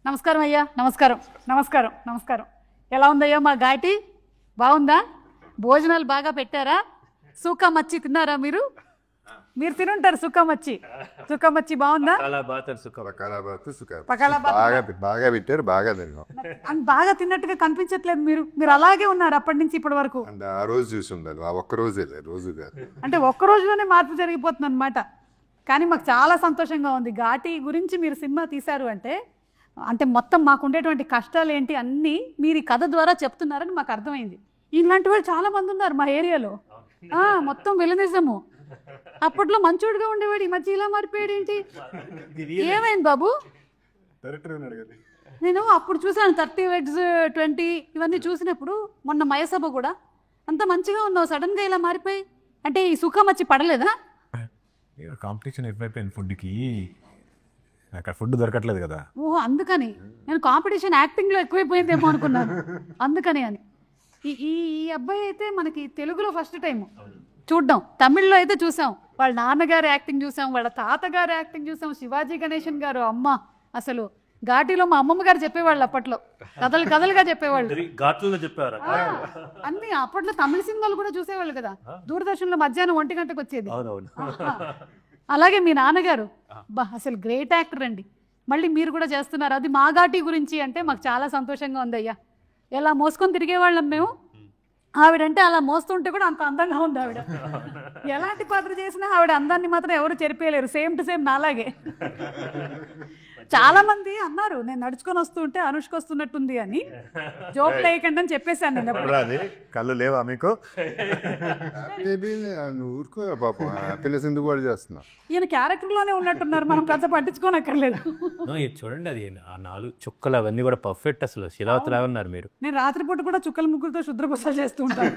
నమస్కారం అయ్యా. నమస్కారం నమస్కారం నమస్కారం. ఎలా ఉందయ్యా మా ఘాటి? బాగుందా? భోజనాలు బాగా పెట్టారా? సూకా మచ్చి తిన్నారా మీరు? మీరు తినుంటారు సుక్క మచ్చి. సుక్క మచ్చి బాగుందా? బాగా పెట్టారు, బాగా తిన్నాం. బాగా తిన్నట్టుగా కనిపించట్లేదు. మీరు అలాగే ఉన్నారు అప్పటి నుంచి ఇప్పటి వరకు. ఆ రోజు చూసి ఉండాలి, ఆ ఒక్క రోజే, రోజు కాదు. అంటే ఒక్క రోజులోనే మార్పు జరిగిపోతుంది అనమాట. కానీ మాకు చాలా సంతోషంగా ఉంది. ఘాటి గురించి మీరు సినిమా తీశారు అంటే మొత్తం మాకు ఉండేటువంటి కష్టాలు ఏంటి అన్నీ మీరు ఈ కథ ద్వారా చెప్తున్నారని మాకు అర్థమైంది. ఇలాంటి వాళ్ళు చాలా మంది ఉన్నారు మా ఏరియాలో. మొత్తం విలనిజము. అప్పట్లో మంచోడుగా ఉండేవాడు, ఈ మధ్య ఇలా మారిపోయాడు ఏంటి? ఏమైంది బాబు? నేను అప్పుడు చూసాను 30 Weddings 20 ఇవన్నీ చూసినప్పుడు. మొన్న మయసభ కూడా అంత మంచిగా ఉన్నావు, సడన్గా ఇలా మారిపోయి. అంటే ఈ సుఖం వచ్చి పడలేదా? కాంపిటీషన్ ఎక్కువైపోయింది ఫుడ్కి, అక్కడ ఫుడ్ దొరకట్లేదు కదా. ఓహో, అందుకని నేను కాంపిటీషన్ యాక్టింగ్లో ఎక్కువైపోయిందేమో అనుకున్నాను. అందుకని అని ఈ అబ్బాయి అయితే మనకి తెలుగులో ఫస్ట్ టైం చూడ్డం. తమిళ్లో అయితే చూసాం, వాళ్ళ నాన్నగారి యాక్టింగ్ చూసాం, వాళ్ళ తాతగారి యాక్టింగ్ చూసాం, శివాజీ గణేశన్ గారు. అమ్మ, అసలు ఘాటీలో మా అమ్మమ్మ గారు చెప్పేవాళ్ళు అప్పట్లో, కథలుగా చెప్పేవాళ్ళు. అన్ని అప్పట్లో తమిళ సినిమాలు కూడా చూసేవాళ్ళు కదా, దూరదర్శన్లో మధ్యాహ్నం 1 గంటకు వచ్చేది. అలాగే మీ నాన్నగారు అసలు గ్రేట్ యాక్టర్ అండి. మళ్ళీ మీరు కూడా చేస్తున్నారు, అది మా ఘాటీ గురించి అంటే మాకు చాలా సంతోషంగా ఉంది అయ్యా. ఎలా మోసుకొని తిరిగేవాళ్ళం మేము. ఆవిడంటే అలా మోస్తుంటే కూడా అంత అందంగా ఉంది ఆవిడ. ఎలాంటి పాత్ర చేసినా ఆవిడ అందాన్ని మాత్రం ఎవరు చెరిపేయలేరు. సేమ్ టు సేమ్ నాలాగే. చాలా మంది అన్నారు నేను నడుచుకొని వస్తుంటే అనుష్క వస్తున్నట్టుంది అని. జోక్ లేకుండా అని చెప్పేశాను నేను. కళ్ళు లేవా మీకు? ఊరుకో పాపం, హ్యాపీనెస్ ఎందుకు కూడా చేస్తున్నా. ఈయన క్యారెక్టర్లోనే ఉన్నట్టున్నారు, మనం పెద్ద పట్టించుకోనక్కర్లేదు. చూడండి, అది ఆ 4 చుక్కలు అవన్నీ కూడా పర్ఫెక్ట్. అసలు శిలావతిలా ఉన్నారు మీరు. నేను రాత్రిపూట కూడా చుక్కల ముగ్గులతో శుద్రభూసాలు చేస్తూ ఉంటాను.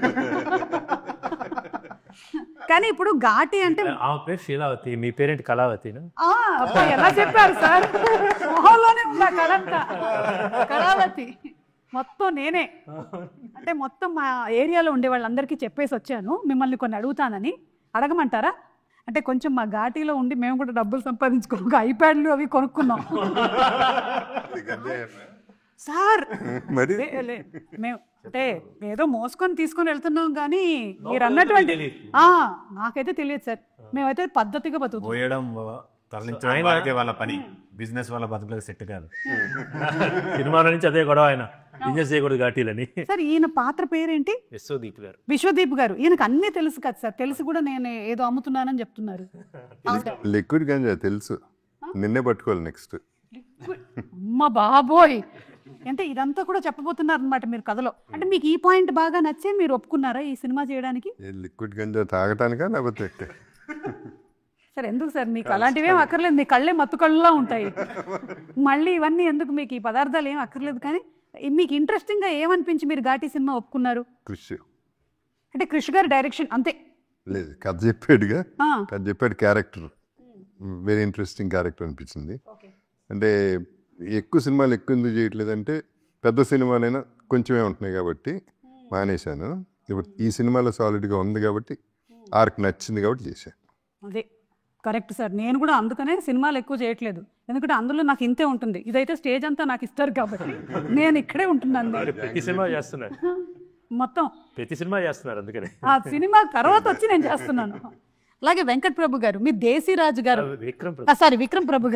కానీ ఇప్పుడు ఘాటి అంటే ఆమె పేరు శీలావతి, మీ పేరేంటి? కళావతి. ఎలా చెప్పారు సార్? మొహంలోనే ఉందా కళంతా. కళావతి మొత్తం నేనే. అంటే మొత్తం మా ఏరియాలో ఉండే వాళ్ళందరికీ చెప్పేసి వచ్చాను, మిమ్మల్ని కొన్ని అడుగుతానని. అడగమంటారా? అంటే కొంచెం మా ఘాటీలో ఉండి మేము కూడా డబ్బులు సంపాదించుకో ఐప్యాడ్లు అవి కొనుక్కున్నాం సార్. మేము అంటే ఏదో మోసుకొని తీసుకొని వెళ్తున్నాం కానీ మీరు అన్నటువంటి నాకైతే తెలియదు సార్. మేమైతే పద్ధతిగా బతుకుతాం. వాళ్ళ పని బిజినెస్ వాళ్ళ బతుకులకు సెట్ కాదు. సినిమాల నుంచి అదే గొడవ, ఆయన బిజినెస్ చేయకూడదు ఘాటీలని. సార్ ఈయన పాత్ర పేరేంటి? విశ్వదీప్ గారు. విశ్వదీప్ గారు. ఈయనకు అన్నీ తెలుసు కదా సార్. తెలిసి కూడా నేను ఏదో అమ్ముతున్నానని చెప్తున్నారు. లిక్విడ్ గంజా తెలుసు, నిన్నే పట్టుకోవాలి నెక్స్ట్. అమ్మ బాబోయ్, అంటే ఇదంతా కూడా చెప్పబోతున్నారు అనమాట మీరు కథలో. అంటే మీకు ఈ పాయింట్ బాగా నచ్చే మీరు ఒప్పుకున్నారా ఈ సినిమా చేయడానికి? లిక్విడ్ గంజా తాగటానికా లేకపోతే? సార్ ఎందుకు సార్, మీకు అలాంటివి ఏం అక్కర్లేదు, మీ కళ్ళే మత్తు కళ్ళులా ఉంటాయి. మళ్ళీ ఇవన్నీ ఎందుకు, మీకు ఈ పదార్థాలు ఏం అక్కర్లేదు. కానీ మీకు ఇంట్రెస్టింగ్గా ఏమనిపించి మీరు ఘాటీ సినిమా ఒప్పుకున్నారు? కృషి అంటే కృషి గారి డైరెక్షన్ అంతే లేదు, కథ చెప్పాడుగా, కథ చెప్పాడు. క్యారెక్టర్ వెరీ ఇంట్రెస్టింగ్ క్యారెక్టర్ అనిపించింది. అంటే ఎక్కువ సినిమాలు ఎక్కువ ఎందుకు చేయట్లేదంటే పెద్ద సినిమాలైనా కొంచెమే ఉంటున్నాయి కాబట్టి మానేశాను. ఇప్పుడు ఈ సినిమాలో సాలిడ్గా ఉంది కాబట్టి ఆర్క్ నచ్చింది కాబట్టి చేశాను. అదే కరెక్ట్ సార్. నేను కూడా అందుకనే సినిమాలు ఎక్కువ చేయట్లేదు, ఎందుకంటే అందులో నాకు ఇంతే ఉంటుంది. ఇదైతే స్టేజ్ అంతా నాకు ఇస్తారు కాబట్టి నేను ఇక్కడే ఉంటున్నాను. ప్రతి సినిమా చేస్తున్నారు, మొత్తం ప్రతి సినిమా చేస్తున్నారు. అందుకని ఆ సినిమా తర్వాత వచ్చి నేను చేస్తున్నాను. అలాగే వెంకట్ ప్రభు గారు, మీరు దేశీరాజు గారు, విక్రమ్ ప్రభు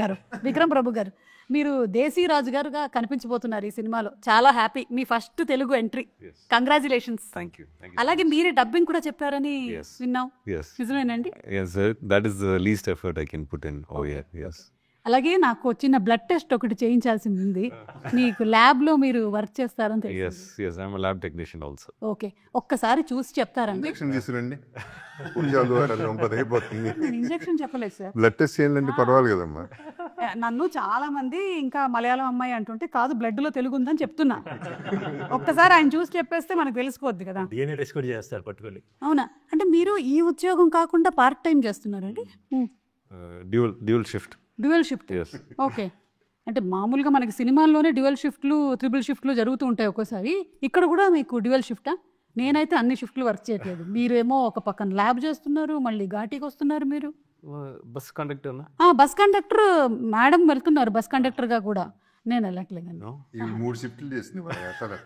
గారు మీరు దేశీరాజు గారుగా కనిపించబోతున్నారు ఈ సినిమాలో. చాలా హ్యాపీ, మీ ఫస్ట్ తెలుగు ఎంట్రీ. కంగ్రాచులేషన్స్. అలాగే మీరే డబ్బింగ్ కూడా చెప్పారని విన్నాం, నిజమేనండి? అలాగే నాకు చిన్న బ్లడ్ టెస్ట్ ఒకటి చేయించాల్సింది ఉంది. మీకు ల్యాబ్ లో మీరు వర్క్ చేస్తారని తెలుసు. ఓకే, ఒక్కసారి చూసి చెప్తారండి. ఇంజెక్షన్ చెప్పలేదు సార్, బ్లడ్ టెస్ట్ చేయాలంటే పర్వాలేదు కదమ్మా. నన్ను చాలా మంది ఇంకా మలయాళం అమ్మాయి అంటుంటే కాదు బ్లడ్ లో తెలుగు ఉందని చెప్తున్నా. ఒక్కసారి ఆయన చూసి చెప్పేస్తే మనకు తెలిసిపోద్ది కదా. అవునా? అంటే మీరు ఈ ఉద్యోగం కాకుండా పార్ట్ టైం చేస్తున్నారండి? Dual shift. ఓకే, అంటే మామూలుగా మనకి సినిమాల్లోనే డ్యూయల్ షిఫ్ట్లు, త్రిబుల్ షిఫ్ట్లు జరుగుతూ ఉంటాయి ఒక్కోసారి. ఇక్కడ కూడా మీకు డ్యూయల్ షిఫ్టా? నేనైతే అన్ని షిఫ్ట్లు వర్క్ చేయట్లేదు. మీరేమో ఒక పక్కన ల్యాబ్ చేస్తున్నారు, మళ్ళీ ఘాటీకి వస్తున్నారు. మీరు బస్ కండక్టర్ మేడం వెళ్తున్నారు బస్ కండక్టర్గా కూడా. నేను వెళ్ళట్లేదండి. ఇవి 3 షిఫ్ట్లు చేసింది అసలు.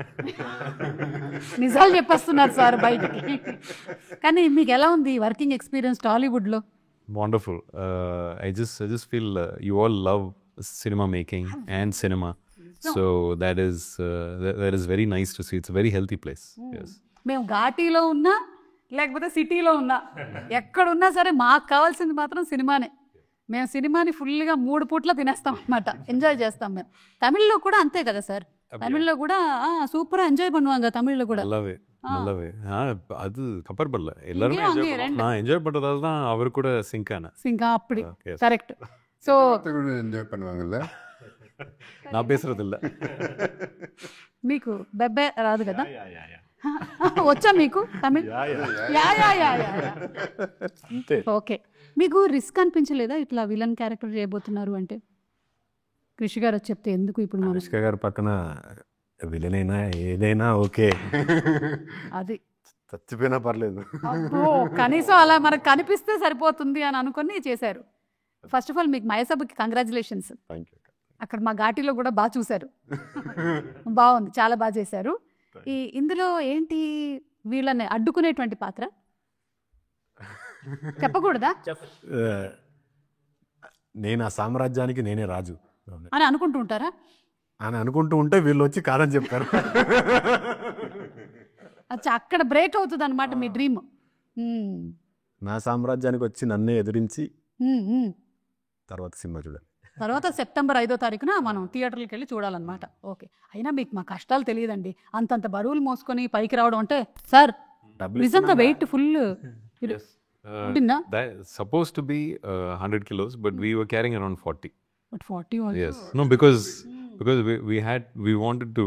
నిజాలు చెప్పేస్తున్నారు సార్ బయటికి. కానీ మీకు ఎలా ఉంది వర్కింగ్ ఎక్స్పీరియన్స్ టాలీవుడ్లో? Wonderful. I just feel you all love cinema making and cinema. So that is very nice to see. It's a very healthy place. Yes. మేము ఘాటీలో ఉన్నా లేకపోతే సిటీలో ఉన్నా ఎక్కడున్నా సరే మాకు కావాల్సింది మాత్రం సినిమానే. మేము సినిమాని ఫుల్గా 3 పూట్ల తినేస్తాం అన్నమాట, ఎంజాయ్ చేస్తాం మేము. తమిళ్లో కూడా అంతే కదా సార్, తమిళ్లో కూడా சூப்பரா ఎంజాయ్ பண்ணுவாங்க தமிழ்ல கூட. நல்லாவே அது கம்பேர் பண்ணல, எல்லாரும் நான் என்ஜாய் பண்றதால தான் அவர் கூட சிங்க் அப்படி கரெக்ட். ஸோ ఎంజాయ్ பண்ணுவாங்கல்ல, நான் பேசுறது இல்ல. మీకు బెబ్బే రాదు కదా? వచ్చా మీకు తమిళ్? ఓకే. మీకు రిస్క్ అనిపించలేదా ఇట్లా విలన్ క్యారెక్టర్ చేయబోతున్నారు అంటే? కృషి గారు చెప్తే ఎందుకు ఇప్పుడు అనుష్క గారు పక్కన విలన్ అయినా ఏదైనా ఓకే, అది చచ్చిపోయినా పర్లేదు, కనీసం అలా మనకు కనిపిస్తే సరిపోతుంది అని అనుకుని చేశారు. ఫస్ట్ ఆఫ్ ఆల్ మీకు మయసభకి కంగ్రాచులేషన్స్. అక్కడ మా ఘాటీలో కూడా బాగా చూశారు, బాగుంది, చాలా బాగా చేశారు. ఇందులో ఏంటి వీళ్ళని అడ్డుకునేటువంటి పాత్ర చెప్పకూడదా? నేను ఆ సామ్రాజ్యానికి నేనే రాజు అని అనుకుంటూ ఉంటారా? అని అనుకుంటూ ఉంటే వీళ్ళు వచ్చి కాదని చెప్పారు. అచ్చా, అక్కడ బ్రేక్ అవుతుంది అనమాట మీ డ్రీమ్. నా సామ్రాజ్యానికి వచ్చి నన్నే ఎదిరించి తర్వాత సినిమా చూడాలి. తర్వాత సెప్టెంబర్ 5వ తారీఖున మనం థియేటర్కి వెళ్ళి చూడాలన్నమాట. ఓకే. అయినా మీకు మా కష్టాలు తెలియదండి, అంతంత బరువులు మోసుకొని పైకి రావడం అంటే. సార్ నిజంగా weight full supposed to be 100 kilos, but we were carrying around 40. But 40 also. Yes. No, because we wanted to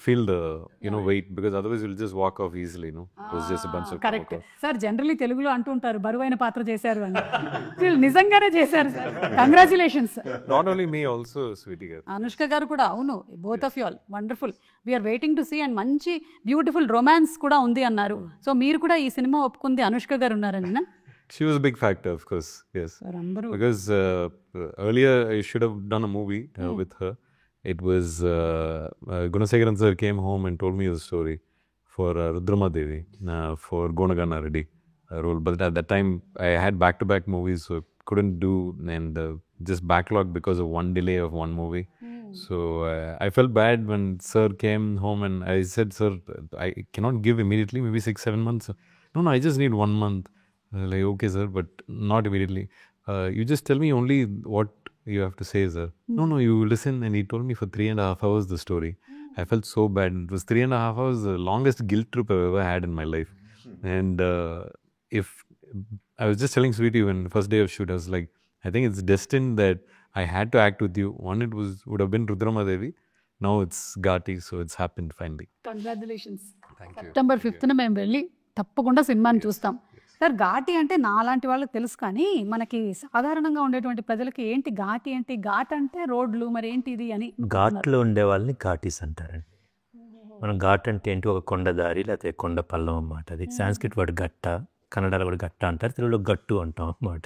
feel the weight, because otherwise we'll just walk off easily, it was just a bunch of correct sir. Generally తెలుగులో అంటూ ఉంటారు బరువైన పాత్ర చేశారు అని. నిజంగానే చేశారు sir, congratulations. Not only me, also Sweetie garu, Anushka garu కూడా. అవును, both of you all wonderful. We are waiting to see. And మంచి బ్యూటిఫుల్ రొమాన్స్ కూడా ఉంది అన్నారు. సో మీరు కూడా ఈ సినిమా ఒప్పుకుంది అనుష్క గారు ఉన్నారని? She was a big factor, of course. Yes. Because earlier I should have done a movie with her. It was Gunasegaran sir came home and told me the story for Rudrama Devi for Gonagana Reddy role. But at that time I had back-to-back movies, so couldn't do, and just backlogged because of one delay of one movie. So I felt bad when sir came home and I said, sir, I cannot give immediately, maybe 6-7 months. No, I just need 1 month. Like, okay sir, but not immediately. You just tell me only what you have to say, sir. No, you listen. And he told me for 3.5 hours the story. I felt so bad. It was 3.5 hours, the longest guilt trip I've ever had in my life. And if I was just telling Sweetie when first day of shoot, I was like, I think it's destined that I had to act with you. One, would have been Rudrama Devi. Now it's Ghati, so it's happened finally. Congratulations. September 5th మేము వెళ్ళి తప్పకుండా సినిమాని చూస్తాం. Sir, Ghaati అంటే నాలాంటి వాళ్ళకి తెలుసు, కానీ మనకి సాధారణంగా ఉండేటువంటి ప్రజలకి ఏంటి ఘాటి ఏంటి? ఘాట్ అంటే రోడ్లు, మరి ఏంటి ఇది అని. ఘాట్లో ఉండే వాళ్ళని ఘాటీస్ అంటారండి. మనం ఘాట్ అంటే ఏంటి? ఒక కొండ దారి లేకపోతే కొండ పల్లం అన్నమాట. అది సాంస్క్రిట్ వర్డ్ గట్ట, కన్నడలో కూడా గట్ట అంటారు, తెలుగులో గట్టు అంటాం అన్నమాట.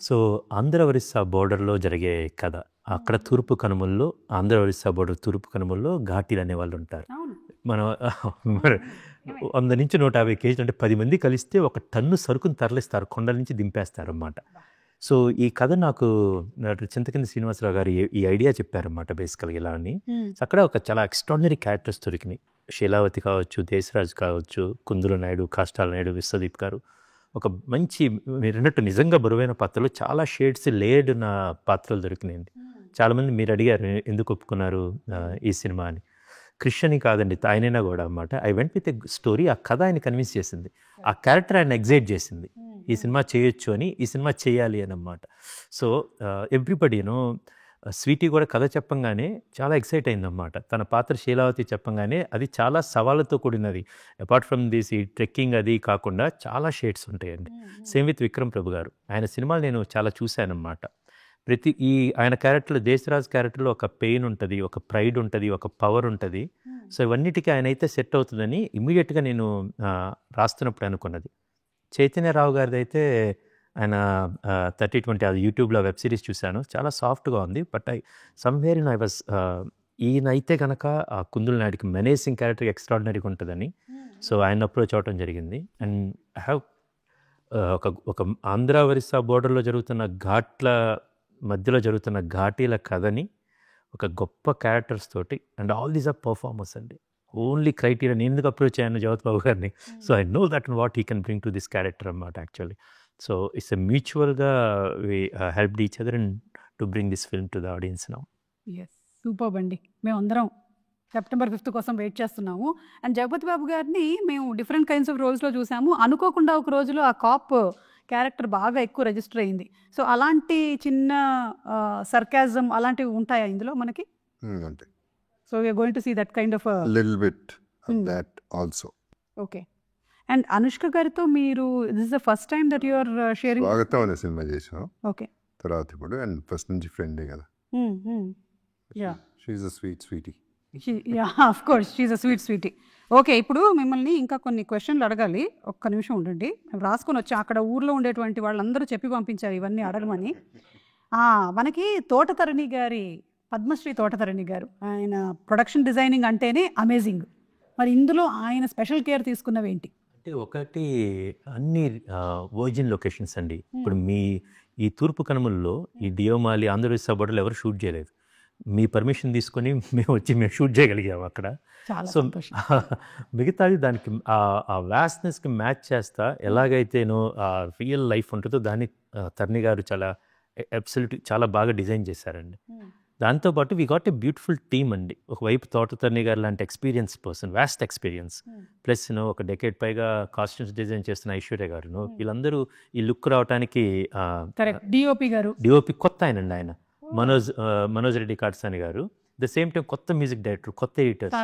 సో ఆంధ్ర ఒరిస్సా బోర్డర్లో జరిగే కథ. అక్కడ తూర్పు కనుమల్లో, ఆంధ్ర ఒరిస్సా బోర్డర్ తూర్పు కనుమల్లో ఘాటీలు అనే వాళ్ళు ఉంటారు. మనం 100 నుంచి 150 కేజీలు అంటే 10 మంది కలిస్తే 1 టన్ను సరుకుని తరలిస్తారు, కొండల నుంచి దింపేస్తారు అన్నమాట. సో ఈ కథ నాకు చింతకింది శ్రీనివాసరావు గారు ఈ ఐడియా చెప్పారన్నమాట బేసికల్గా ఇలా అని. అక్కడ ఒక చాలా ఎక్స్ట్రాడినరీ క్యారెక్టర్స్ దొరికినాయి. శీలావతి కావచ్చు, దేశరాజు కావచ్చు, కుందుల నాయుడు, కాష్టాల నాయుడు, విశ్వదీప్ గారు. ఒక మంచి, మీరు అన్నట్టు నిజంగా బరువైన పాత్రలు, చాలా షేడ్స్ లేయర్డ్ ఉన్న పాత్రలు దొరికినాయండి. చాలామంది మీరు అడిగారు ఎందుకు ఒప్పుకున్నారు ఈ సినిమా అని. క్రిష్ అని కాదండి, ఆయనైనా కూడా అన్నమాట. I went with a story. ఆ కథ ఆయన కన్విన్స్ చేసింది, ఆ క్యారెక్టర్ ఆయన ఎగ్జైట్ చేసింది, ఈ సినిమా చేయొచ్చు అని, ఈ సినిమా చేయాలి అని అన్నమాట. సో ఎవ్రీబడీను, స్వీటీ కూడా కథ చెప్పంగానే చాలా ఎక్సైట్ అయిందన్నమాట. తన పాత్ర శీలావతి చెప్పంగానే అది చాలా సవాళ్ళతో కూడినది. అపార్ట్ ఫ్రమ్ దిస్ ఈ ట్రెక్కింగ్ అది కాకుండా చాలా షేడ్స్ ఉంటాయండి. సేమ్ విత్ విక్రమ్ ప్రభు గారు, ఆయన సినిమాలు నేను చాలా చూశానన్నమాట. ఆయన క్యారెక్టర్లో, దేశరాజ్ క్యారెక్టర్లో ఒక పెయిన్ ఉంటుంది, ఒక ప్రైడ్ ఉంటుంది, ఒక పవర్ ఉంటుంది. సో ఇవన్నిటికీ ఆయన అయితే సెట్ అవుతుందని ఇమీడియట్గా నేను రాస్తున్నప్పుడు అనుకున్నది. చైతన్యరావు గారిది అయితే ఆయన 30-20 అది యూట్యూబ్లో వెబ్ సిరీస్ చూశాను, చాలా సాఫ్ట్గా ఉంది. But somewhere in I was ఈయన అయితే కనుక ఆ కుందుల నాయుడికి మెనేసింగ్ క్యారెక్టర్ ఎక్స్ట్రాడినరీగా ఉంటుందని సో ఆయన అప్రోచ్ అవడం జరిగింది. అండ్ ఐ హ్యావ్ ఒక ఆంధ్ర ఒరిస్సా బోర్డర్లో జరుగుతున్న ఘాట్ల మధ్యలో జరుగుతున్న ఘాటీల కథని ఒక గొప్ప క్యారెక్టర్స్ తోటి and all these are performers అండి. ఓన్లీ క్రైటీరియా నేను ఎందుకు అప్రోచ్ అయ్యాను జగత్ బాబు గారిని, so I know that and what he can bring to this character అన్నమాట యాక్చువల్లీ. సో ఇట్స్ ఎ మ్యూచువల్గా we helped each other and to bring this film to the audience now. Yes, super అండి. మేమందరం September 5th కోసం wait చేస్తున్నాము. And Jagapathi బాబు గారిని మేము different kinds of రోల్స్లో చూసాము. అనుకోకుండా ఒక రోజులో ఆ కాప్ క్యారెక్టర్ బాగా ఎక్కువ రిజిస్టర్ అయింది. సో అలాంటి చిన్న సర్కాజం అలాంటివి ఉంటాయా ఇందులో మనకి? అంటే so we are going to see that kind of little bit that also. Okay. And Anushka గారితో మీరు this is the first time that you are sharing? స్వాగతం అనే సినిమా చేసాం ఓకే. తర్వాత ఇప్పుడు అండ్ ఫస్ట్ నుంచి ఫ్రెండే కదా. Yeah, she's a sweetie. Yeah, of course she's a sweetie. Okay, ఇప్పుడు మిమ్మల్ని ఇంకా కొన్ని క్వశ్చన్లు అడగాలి. ఒక్క నిమిషం ఉండండి, మేము రాసుకొని వచ్చాం. అక్కడ ఊర్లో ఉండేటువంటి వాళ్ళందరూ చెప్పి పంపించారు ఇవన్నీ అడగమని. మనకి తోటతరణి గారి, పద్మశ్రీ తోటతరణి గారు, ఆయన ప్రొడక్షన్ డిజైనింగ్ అంటేనే అమేజింగ్. మరి ఇందులో ఆయన స్పెషల్ కేర్ తీసుకున్నవి ఏంటి? అంటే ఒకటి అన్ని వర్జిన్ లొకేషన్స్ అండి. ఇప్పుడు మీ ఈ తూర్పు కనుమల్లో ఈ డియోమాలి ఆంధ్రప్రదేశ్ బోర్డర్లో ఎవరు షూట్ చేయలేదు. మీ పర్మిషన్ తీసుకొని మేము షూట్ చేయగలిగాము అక్కడ. సో మిగతాది దానికి ఆ వ్యాస్నెస్కి మ్యాచ్ చేస్తా ఎలాగైతేనో ఆ రియల్ లైఫ్ ఉంటుందో దాన్ని తర్ని గారు చాలా అబ్సల్యూట్ చాలా బాగా డిజైన్ చేశారండి. దాంతోపాటు we got a beautiful team అండి. ఒకవైపు తోటతర్ని గారు లాంటి experience person, vast experience, plus ఒక డెకేడ్ పైగా కాస్ట్యూమ్స్ డిజైన్ చేస్తున్న ఐశ్వర్య గారు, వీళ్ళందరూ ఈ లుక్ రావడానికి డిఓపి కొత్త ఆయనండి. ఆయన మనోజ్ రెడ్డి కాట్సాని గారు, ద సేమ్ టైం కొత్త మ్యూజిక్ డైరెక్టర్, కొత్త ఎడిటర్స్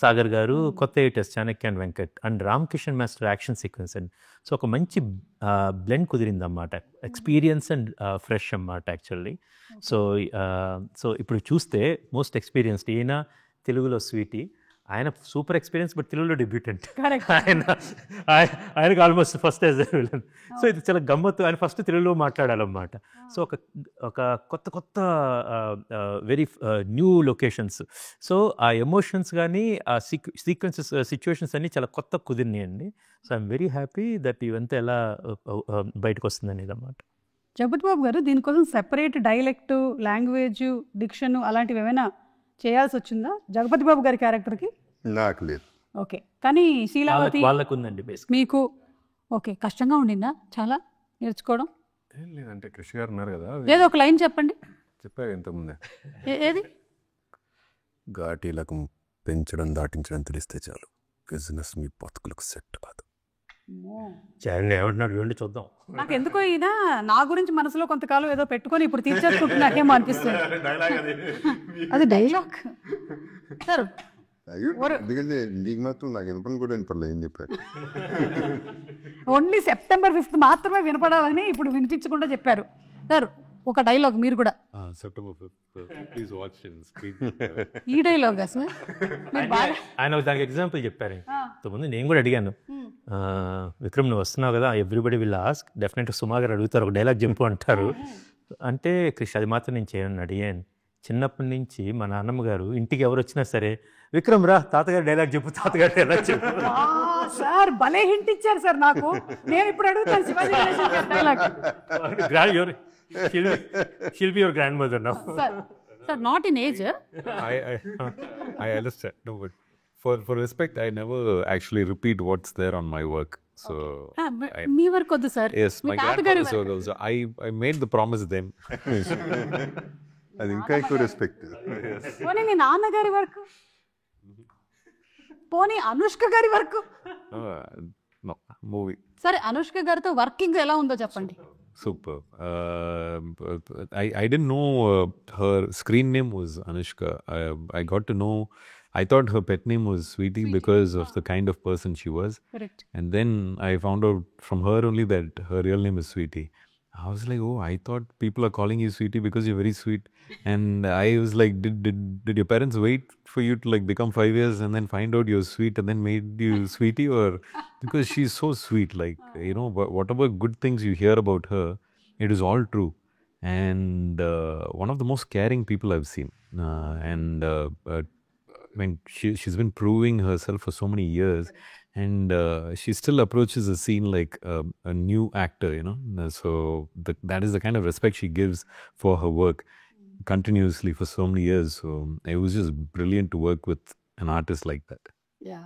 సాగర్ గారు, కొత్త editors Chanakya and Venkat and Ram Kishan master action sequence and so ఒక మంచి బ్లెండ్ కుదిరింది అన్నమాట. ఎక్స్పీరియన్స్ అండ్ ఫ్రెష్ అన్నమాట యాక్చువల్లీ. సో ఇప్పుడు చూస్తే మోస్ట్ ఎక్స్పీరియన్స్డ్ ఈయన, తెలుగులో స్వీటీ, ఆయన సూపర్ ఎక్స్పీరియన్స్ బట్ తెలుగులో డెబ్యూటెంట్. ఆయనకు almost first as villain. So ఇది చాలా గమ్మత్తు. ఆయన ఫస్ట్ తెలుగులో మాట్లాడాలన్నమాట. సో ఒక కొత్త వెరీ న్యూ లొకేషన్స్. సో ఆ ఎమోషన్స్ కానీ ఆ సీక్వెన్సెస్ సిచ్యువేషన్స్ అన్నీ చాలా కొత్త కుదిరినాయండి. So I'm very happy that ఇవంతా ఎలా బయటకు వస్తుంది అనేది అన్నమాట. జగపతి బాబు గారు, దీనికోసం సెపరేట్ డైలెక్ట్, లాంగ్వేజ్, డిక్షన్ అలాంటివి ఏమైనా చేయాల్సి వచ్చిందా జగపతి బాబు గారి క్యారెక్టర్కి? నాకు లేదు. ఓకే, కానీ శీలావతి వాళ్ళకు ఉందండి బేసిక్. మీకు ఓకే, కష్టంగా ఉండిందా చాలా నేర్చుకోవడం? లేదంటే కృషి గారు ఉన్నారు కదా, ఏదో ఒక లైన్ చెప్పండి. చెప్పారు ఇంతకుముందే. ఏది? ఘాటీలకు పెంచడం దాటించడం తెలిస్తే చాలు, బిజినెస్ మీ బతుకులకు సెట్ కాదు. ఏమంటున్నాడు చూడండి, చూద్దాం. నాకు ఎందుకో ఈయన నా గురించి మనసులో కొంతకాలం ఏదో పెట్టుకొని ఇప్పుడు తీర్చేసుకుంటున్నాకేమో అనిపిస్తుంది. అది డైలాగ్ సార్. ఎందుకంటే నీకు మాత్రం నాకు వినపని కూడా వినపడలేదు ఏం చెప్పారు. ఓన్లీ September 5th మాత్రమే వినపడాలని ఇప్పుడు వినిపించకుండా చెప్పారు సార్. ఒక డైలాగ్ మీరు కూడా. September 5th, please watch in screen. ఈ డైలాగ్ సార్ ఆయన దానికి ఎగ్జాంపుల్ చెప్పారు. ఇంతకుముందు నేను కూడా అడిగాను, విక్రమ్ నువ్వు వస్తున్నావు కదా, ఎవ్రీబడి విల్ ఆస్క్, డెఫినెట్గా సుమా గారు అడుగుతారు, ఒక డైలాగ్ చెప్పు అంటారు. అంటే కృష్ణ అది మాత్రం నేను చేయను అడిగాను. చిన్నప్పటి నుంచి మా నాన్నమ్మ గారు ఇంటికి ఎవరు వచ్చినా సరే, విక్రమ్ రా తాతగారు డైలాగ్ చెప్పు, తాతగారు డైలాగ్ చెప్పు. సార్ భలే హింట్ ఇచ్చారు సార్ నాకు. నేను ఇప్పుడు అడుగుతాను Shivaji Ganesan dialogue. She'll be your grandmother now. Sir, not in age. I understand. No, but for respect, I never actually repeat what's there on my work. So me work వద్దు sir. yes, my grandfather's work also. I made the promise them. అది ఇంకా ఎక్కువ respect. పోనీ మీ నాన్నగారి work, పోనీ అనుష్క గారి work. No, movie. సరే, అనుష్క గారితో వర్కింగ్ ఎలా ఉందో చెప్పండి. Super. I didn't know her screen name was Anushka. I got to know, I thought her pet name was Sweetie because of the kind of person she was. Correct. And then I found out from her only that her real name is Sweetie. I was like, oh, I thought people are calling you sweetie because you're very sweet. And I was like, did your parents wait for you to like become 5 years and then find out you're sweet and then made you sweetie? Or because she's so sweet, like, you know, whatever good things you hear about her, it is all true. And one of the most caring people I've seen. I mean, she's been proving herself for so many years. And she still approaches the scene like a new actor, you know. So that is the kind of respect she gives for her work continuously for so many years. So it was just brilliant to work with an artist like that. Yeah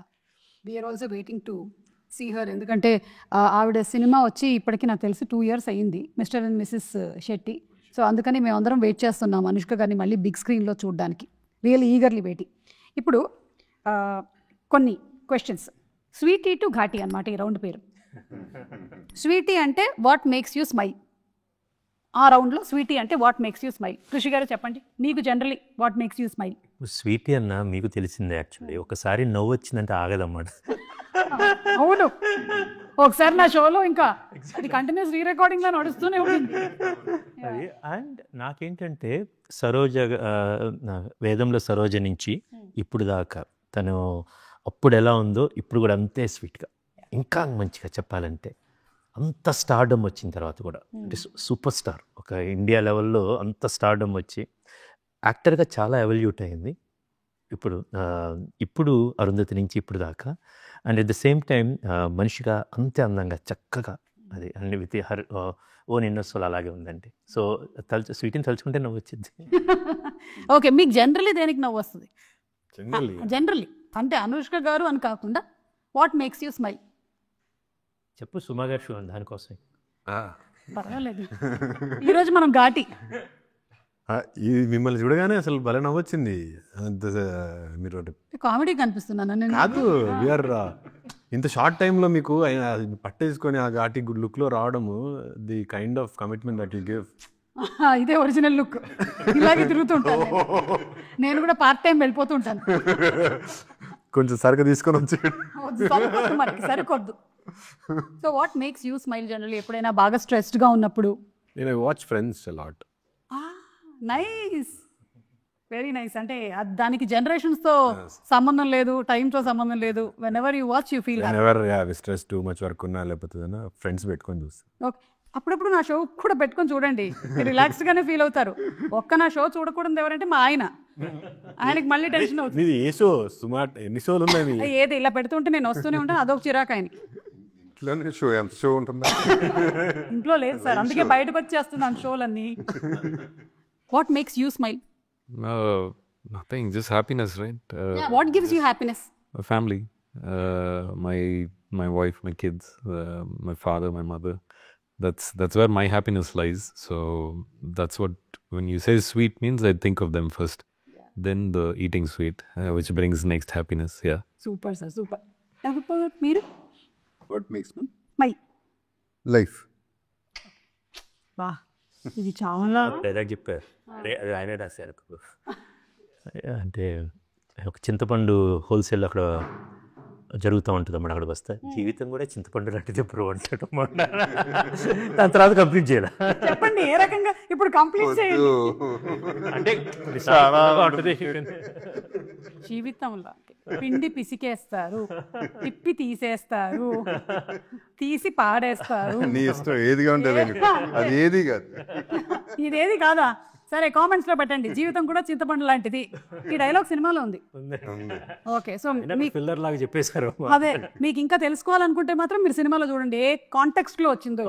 we are also waiting to see her. ఎందుకంటే ఆవిడ cinema వచ్చి ఇప్పటికీ నాకు తెలిసి 2 years అయ్యింది, Mr and Mrs Shetty. So అందుకని మేము అందరం వెయిట్ చేస్తున్నాం అనుష్క గారిని మళ్ళీ బిగ్ స్క్రీన్లో చూడడానికి. Really eagerly waiting. ఇప్పుడు కొన్ని క్వశ్చన్స్. స్వీటీ టు ఘాటీ అనమాట ఈ రౌండ్ పేరు. స్వీటీ అంటే వాట్ మేక్స్ యూ స్మైల్. ఆ రౌండ్లో స్వీటీ అంటే వాట్ మేక్స్ యూ స్మైల్. కృషి గారు చెప్పండి, మీకు generally what makes you smile. Sweetie అన్న మీకు తెలిసిందే యాక్చువల్లీ. ఒకసారి నవ్వు వచ్చిందంటే ఆగదన్నమాట. అవును, ఒకసారి నా షోలో ఇంకా అది కంటిన్యూస్ రీ రికార్డింగ్లో నడుస్తూనే ఉంటుంది. అది అండ్ నాకేంటంటే సరోజ, వేదంలో సరోజ నుంచి ఇప్పుడు దాకా తను అప్పుడు ఎలా ఉందో ఇప్పుడు కూడా అంతే స్వీట్గా, ఇంకా మంచిగా చెప్పాలంటే అంత స్టార్డమ్ వచ్చిన తర్వాత కూడా అంటే సూపర్ స్టార్, ఒక ఇండియా లెవెల్లో అంత స్టార్డమ్ వచ్చి యాక్టర్గా చాలా ఎవల్యూట్ అయింది ఇప్పుడు అరుంధతి నుంచి ఇప్పుడు దాకా. And at the same time మనిషిగా అంతే అందంగా చక్కగా అది అన్ని విత్ హర్ ఓన్ ఇన్నర్సోల్ అలాగే ఉందండి. సో స్వీట్ని తలుచుకుంటే నవ్వు వచ్చింది. ఓకే, మీకు జనరలీ దేనికి నవ్వు వస్తుంది? జనరలీ అంటే అనుష్క గారు అని కాకుండా వాట్ మేక్స్ యూ స్మైల్. చెప్పు సుమా గారు షో దానికోసం. పర్వాలేదు, ఈరోజు మనం ఘాటి. ఇది మిమ్మల్ని చూడగానే అసలు భలే నవ్వొచ్చింది. మీరు కామెడీ కనిపిస్తున్నాను నేను. కాదు, వీఆర్ ఇంత షార్ట్ టైంలో మీకు పట్టేసుకొని ఆ ఘాటి లుక్లో రావడము, the kind of commitment that you give. ఇదే ఒరిజినల్ లుక్. ఇలాగే తిరుగుతుంటాను నేను కూడా, పార్ట్ టైం వెళ్ళిపోతుంటాను. కొంచెం సరుకు తీసుకొని వచ్చి మనకి సరికొద్దు. So what makes you smile generally ఎప్పుడైనా బాగా స్ట్రెస్డ్గా ఉన్నప్పుడు? నేను watch friends a lot. Nice, very nice. అంటే దానికి జనరేషన్స్తో సంబంధం లేదు, టైంతో సంబంధం లేదు. Whenever you watch you feel stress too much work ఉన్నా లేకపోతే ఫ్రెండ్స్ పెట్టుకొని చూస్తాను. ఓకే, అప్పుడప్పుడు నా షో కూడా పెట్టుకొని చూడండి, రిలాక్స్డ్గానే ఫీల్ అవుతారు. ఒక్క నా షో చూడకూడదు ఎవరంటే మా ఆయనకి మళ్ళీ టెన్షన్ అవుతుంది. ఏ షో సుమార్ ఎన్ని షోలు ఉన్నాయి? ఏది ఇలా పెడుతుంటే నేను వస్తూనే ఉంటాను, అదొక చిరాకు ఆయనకి. షో ఎంత షో ఉంటుందా? ఇంట్లో లేదు సార్, అందుకే బయటకు వచ్చేస్తున్నాను షోలన్నీ. What makes you smile? Nothing, just happiness, right? What gives you happiness? Family, my wife, my kids, my father, my mother. That's where my happiness lies. So that's what, when you say sweet means, I think of them first. Then the eating sweet, which brings next happiness. Yeah. Super sir, super. మీరు? What makes my life. వా, ఇది చాలా dialogue చెప్పారు, అది ఆయనే రాశారు. అంటే ఒక చింతపండు హోల్సేల్ అక్కడ జరుగుతూ ఉంటుంది అన్నమాట. అక్కడికి వస్తే జీవితం కూడా చింతపండు లాంటిది ఎప్పుడు అంటాడు. దాని తర్వాత కంప్లీట్ చేయాలి. చెప్పండి ఏ రకంగా ఇప్పుడు కంప్లీట్ చేయండి. అంటే జీవితంలో పిండి పిసికేస్తారు, తిప్పి తీసేస్తారు, తీసి పాడేస్తారు. నీ ఇష్టం ఏదిగా ఉంటుంది, అది ఏది కాదు. ఇదేది కాదా? సరే, కామెంట్స్ లో పెట్టండి. జీవితం కూడా చింతపండు లాంటిది. ఈ డైలాగ్ సినిమాలో ఉంది. ఓకే, సో పిల్లర్ లాగా చెప్పేశారు. అదే, మీకు ఇంకా తెలుసుకోవాలనుకుంటే మాత్రం మీరు సినిమాలో చూడండి ఏ కాంటెక్స్ట్ లో వచ్చిందో.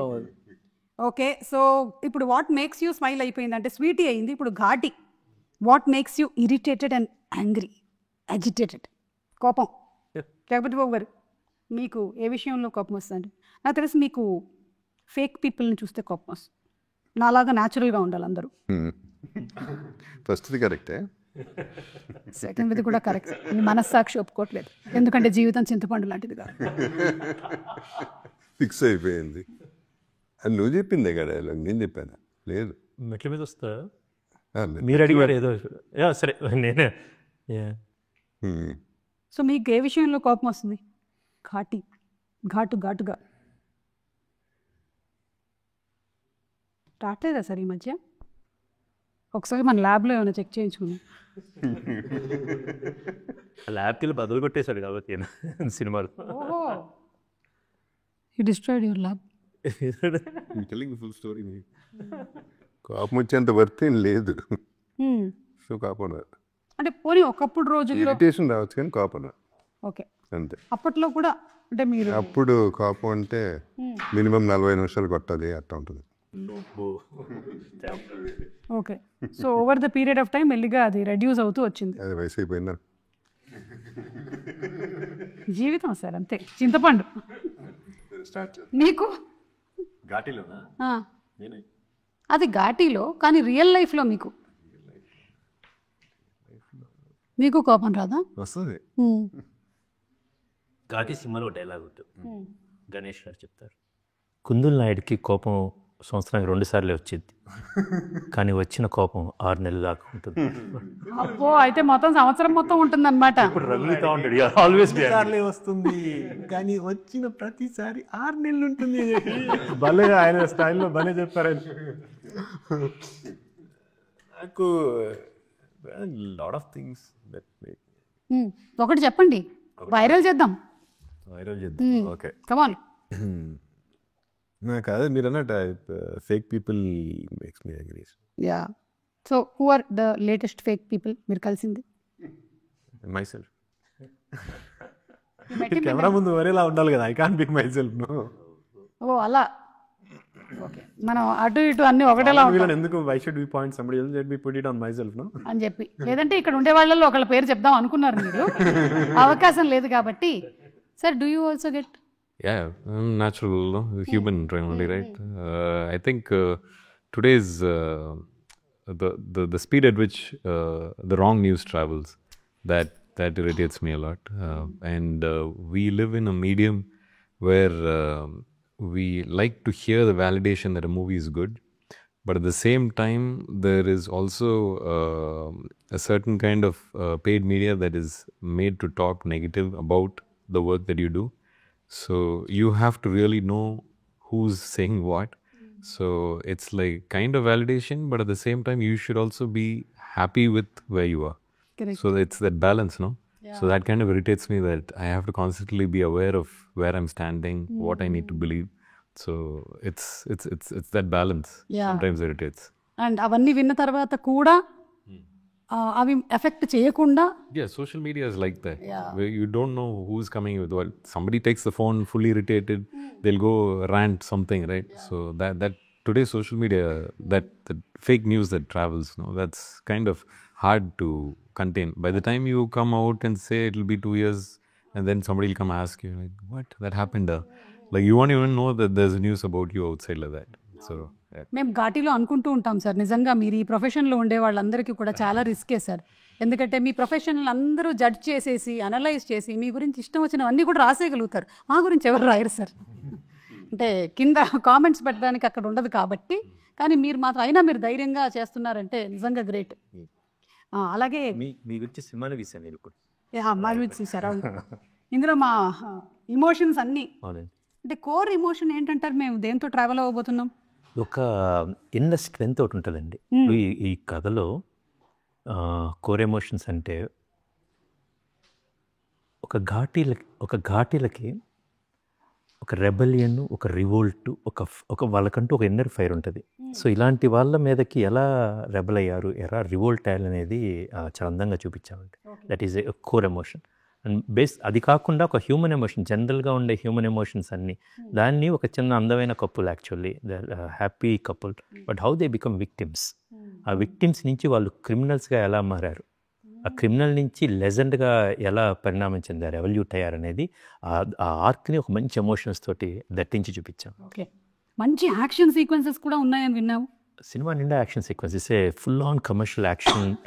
ఓకే, సో ఇప్పుడు వాట్ మేక్స్ యూ స్మైల్ అయిపోయింది అంటే స్వీటీ అయింది. ఇప్పుడు ఘాటి. What makes you irritated and angry, agitated, కోపం. జగపతి బాబు గారు, మీకు ఏ విషయంలో కోపం వస్తుంది? నాకు తెలిసి మీకు ఫేక్ పీపుల్ని చూస్తే కోపం వస్తుంది. నాలాగా న్యాచురల్గా ఉండాలి అందరూ. ఫస్ట్ది కరెక్టే, సెకండ్ది కూడా కరెక్ట్. మీ మనస్సాక్షి ఒప్పుకోవట్లేదు, ఎందుకంటే జీవితం చింతపండు లాంటిది కాదు. ఫిక్స్ అయిపోయింది. అది నువ్వు చెప్పిందే కదా డైలాగ్, నేను చెప్పాను. లేదు, మెట్ల మీద వస్తా మీరు అడిగారు ఏదో. సరే, నేనే. సో మీకు ఏ విషయంలో కోపం వస్తుంది? ఘాటుగా. రావట్లేదా సార్ ఈ మధ్య? ఒకసారి మన ల్యాబ్లో ఏమైనా చెక్ చేయించుకున్నాం. ల్యాబ్కి బదులు కొట్టేశాడు కాబట్టి సినిమాలు. ఓహో, you destroyed your lab. Telling full story. కోపం వచ్చేంత వర్త్ ఏం లేదు. సో కోపం రాదు. అంటే పోనీ ఒకప్పుడు రోజుల్లో ఇరిటేషన్ రావచ్చు కానీ కోపం రాదు. ఓకే, అంతే. అప్పట్లో కూడా అంటే మీరు అప్పుడు కోపం అంటే మినిమం 40 నిమిషాలు కొట్టాలి అట్లా ఉంటుంది. Okay, so over the period of time మెల్లిగా అది రెడ్యూస్ అవుతూ వచ్చింది. అది వయసు అయిపోయిందా? జీవితం సార్ అంతే, చింతపండు. నీకు ఘాటీలోనా? ఆ, అది ఘాటీలో, కానీ రియల్ లైఫ్లో మీకు కోపం రాదా? వస్తుంది. ఘాటి సినిమాలో డైలాగ్ ఉంటుంది, గణేష్ గారు చెప్తారు, కుందుల్ నాయుడికి కోపం సంవత్సరానికి 2 సార్లే వచ్చింది, కానీ వచ్చిన కోపం 6 నెలలు దాకా ఉంటుంది. అబ్బో, అయితే మొత్తం సంవత్సరం మొత్తం ఉంటుంది అనమాట. ఆల్వేస్ సార్లే వస్తుంది కానీ వచ్చిన ప్రతిసారి 6 నెలలు ఉంటుంది. భలే ఆయన స్టైల్లో భలే చెప్పారని. నాకు లాట్ ఆఫ్ థింగ్స్ ఒకటి చెప్పండి, వైరల్ చేద్దాం. వైరల్ చేద్దాం. Okay, come on. నాకు అదే మీరు అన్నట్టు fake people makes me angry. Yeah, so who are the latest fake people మీరు కలిసింది? Myself. కెమెరా ముందు వరేలా ఉండాలి కదా, I can't pick myself. ఓ అలా, ఓకే, మనం అటు ఇటు అన్ని ఒకటేలా ఉంటాం ఎందుకు why should we point somebody else, let me put it on myself no అని చెప్పి. లేదంటే ఇక్కడ ఉండే వాళ్ళలో ఒకళ్ళ పేరు చెప్దాం అనుకున్నారు మీరు, అవకాశం లేదు కాబట్టి. Sir, do you also get? Yeah, natural, no? Human only, right? I think today's the speed at which the wrong news travels, that irritates me a lot. And we live in a medium where we like to hear the validation that a movie is good, but at the same time there is also a certain kind of paid media that is made to talk negative about the work that you do. So you have to really know who's saying what. So it's like kind of validation, but at the same time you should also be happy with where you are. Correct. So it's that balance, no? Yeah. So that kind of irritates me, that I have to constantly be aware of where I'm standing, what I need to believe. So it's that balance. Yeah. Sometimes irritates. And అవన్నీ విన్న తర్వాత కూడా అవి effect చేయకుండా. Yeah, social media is like that. Where you don't know who's coming with what. Somebody takes the phone fully irritated, they'll go rant something, right? So that today's social media, that fake news that travels, no, that's kind of hard to contain. By the time you come out and say it'll be 2 years, and then somebody will come ask you, like, what? That happened? Like, you won't even know that there's news about you outside like that. So మేము ఘాటీలో అనుకుంటూ ఉంటాం sir, నిజంగా మీరు ఈ ప్రొఫెషన్లో ఉండే వాళ్ళందరికీ కూడా చాలా రిస్కే సార్. ఎందుకంటే మీ ప్రొఫెషనల్ అందరూ జడ్జ్ చేసేసి అనలైజ్ చేసి మీ గురించి ఇష్టం వచ్చినవన్నీ కూడా రాసేయగలుగుతారు. మా గురించి ఎవరు రాయరు సార్. అంటే కింద కామెంట్స్ పెట్టడానికి అక్కడ ఉండదు కాబట్టి. కానీ మీరు మాత్రం అయినా మీరు ధైర్యంగా చేస్తున్నారంటే నిజంగా గ్రేట్. అలాగే మీ గురించి సినిమాలు తీసాను నేను కూడా. మా గురించి చూసారా? ఇందులో మా ఇమోషన్స్ అన్నీ, అంటే కోర్ ఎమోషన్ ఏంటంటారు? మేము దేంతో ట్రావెల్ అవ్వబోతున్నాం? ఒక ఇన్నర్ స్ట్రెంత్ ఒకటి ఉంటుందండి ఈ కథలో. కోర్ ఎమోషన్స్ అంటే ఒక ఘాటీలకి ఒక రెబలియన్, ఒక రివోల్ట్, ఒక వాళ్ళకంటూ ఒక ఇన్నర్ ఫైర్ ఉంటుంది. సో ఇలాంటి వాళ్ళ మీదకి ఎలా రెబల్ అయ్యారు, ఎలా రివోల్ట్ అయ్యారు అనేది చాలా అందంగా చూపించామండి. That is a core emotion. And అది కాకుండా ఒక హ్యూమన్ ఎమోషన్, జనరల్గా ఉండే హ్యూమన్ ఎమోషన్స్ అన్నీ, దాన్ని ఒక చిన్న అందమైన couple, actually happy couple, but how they become victims. ఆ విక్టిమ్స్ నుంచి వాళ్ళు క్రిమినల్స్గా ఎలా మారారు, ఆ క్రిమినల్ నుంచి లెజెండ్గా ఎలా పరిణామం చెందారు, ఎవల్యూట్ అయ్యారు అనేది ఆ ఆర్క్ని ఒక మంచి ఎమోషన్స్ తోటి దట్టించి చూపించాం. ఓకే, మంచి యాక్షన్ సీక్వెన్సెస్ కూడా ఉన్నాయని విన్నాము. సినిమా నిండా action sequence, is a full on commercial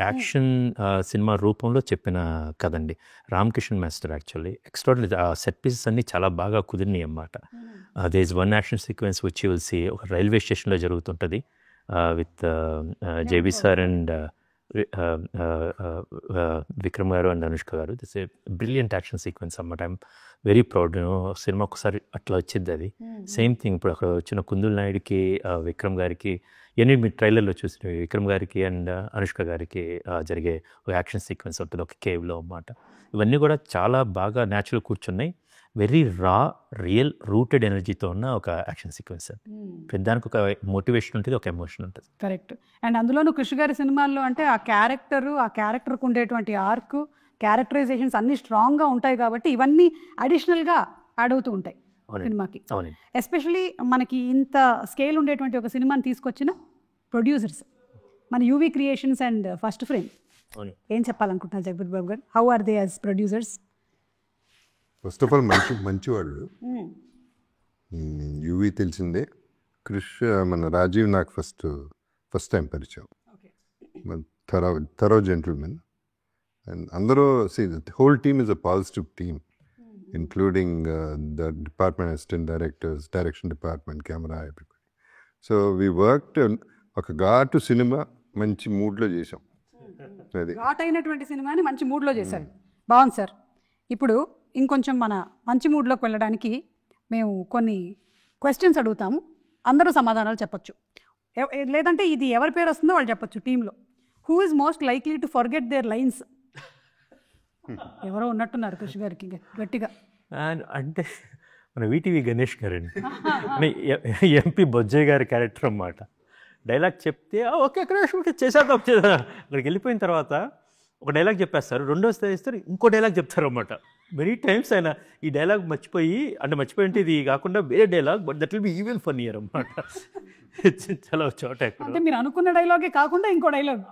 action cinema రూపంలో చెప్పిన కదండి. Ramakishan master actually extraordinary. ఆ సెట్ పీసెస్ అన్నీ చాలా బాగా కుదిరినాయి అన్నమాట. There is one action sequence which you will see, ఒక రైల్వే స్టేషన్లో జరుగుతుంటుంది with JB sir and Vikram garu and Anushka garu. This a brilliant action sequence అన్నమాట. I'm very proud. సినిమా ఒకసారి అట్లా వచ్చింది అది. సేమ్ థింగ్ ఇప్పుడు అక్కడ వచ్చిన కుందుల్ నాయుడికి విక్రమ్ గారికి ఇవన్నీ మీరు ట్రైలర్లో చూసి విక్రమ్ గారికి అండ్ అనుష్క గారికి జరిగే ఒక యాక్షన్ సీక్వెన్స్ ఉంటుంది ఒక కేవ్లో అన్నమాట. ఇవన్నీ కూడా చాలా బాగా న్యాచురల్ కూర్చున్నాయి. వెరీ రా రియల్ రూటెడ్ ఎనర్జీతో ఉన్న ఒక యాక్షన్ సీక్వెన్స్. దానికి ఒక మోటివేషన్ ఉంటుంది, ఒక ఎమోషన్ ఉంటుంది. కరెక్ట్. అండ్ అందులోనూ కృషి గారి సినిమాల్లో అంటే ఆ క్యారెక్టర్కి ఉండేటువంటి ఆర్క్, క్యారెక్టరైజేషన్స్ అన్నీ స్ట్రాంగ్గా ఉంటాయి కాబట్టి ఇవన్నీ అడిషనల్గా యాడ్ అవుతూ ఉంటాయి సినిమాకి. అవునండి. ఎస్పెషలీ మనకి ఇంత స్కేల్ ఉండేటువంటి ఒక సినిమాని తీసుకొచ్చిన ప్రొడ్యూసర్స్ మన UV creations and first frame. ఏం చెప్పాలనుకుంటున్నారు Jagapathi Babu garu? How are they as producers? First of all మంచి వాళ్ళు. యూవీ తెలిసిందే. క్రిష్ మన రాజీవ్ నాకు ఫస్ట్ టైం పరిచయం. Thorough gentlemen. అండ్ అందరూ whole team is a positive team, including the department assistant directors, direction department, camera, everybody. So we worked ఒక ఘాటు cinema మంచి మూడ్లో చేసాం. అది ఘాట్ అయినటువంటి సినిమాని మంచి మూడ్లో చేశారు. బాగుంది సార్. ఇప్పుడు ఇంకొంచెం మన మంచి మూడ్లోకి వెళ్ళడానికి మేము కొన్ని క్వశ్చన్స్ అడుగుతాము, అందరూ సమాధానాలు చెప్పొచ్చు. లేదంటే ఇది ఎవరి పేరు వస్తుందో వాళ్ళు చెప్పొచ్చు టీంలో. Who is most likely to forget their lines? ఎవరో ఉన్నట్టున్నారు కృషి గారికి గట్టిగా. అంటే మన వీటీవీ గణేష్ గారండి, ఎంపీ బొజ్జయ్య గారి క్యారెక్టర్ అన్నమాట. డైలాగ్ చెప్తే ఓకే క్రాష్ చేసేద్దాం, అక్కడికి వెళ్ళిపోయిన తర్వాత ఒక డైలాగ్ చెప్పేస్తారు, రెండోసారి ఇస్తారు ఇంకో డైలాగ్ చెప్తారు అన్నమాట. మెనీ టైమ్స్ ఆయన ఈ డైలాగ్ మర్చిపోయి అంటే ఇది కాకుండా వేరే dialogue, but that will be even funnier అన్నమాట. చాలా చోట అంటే మీరు అనుకున్న డైలాగే కాకుండా ఇంకో డైలాగ్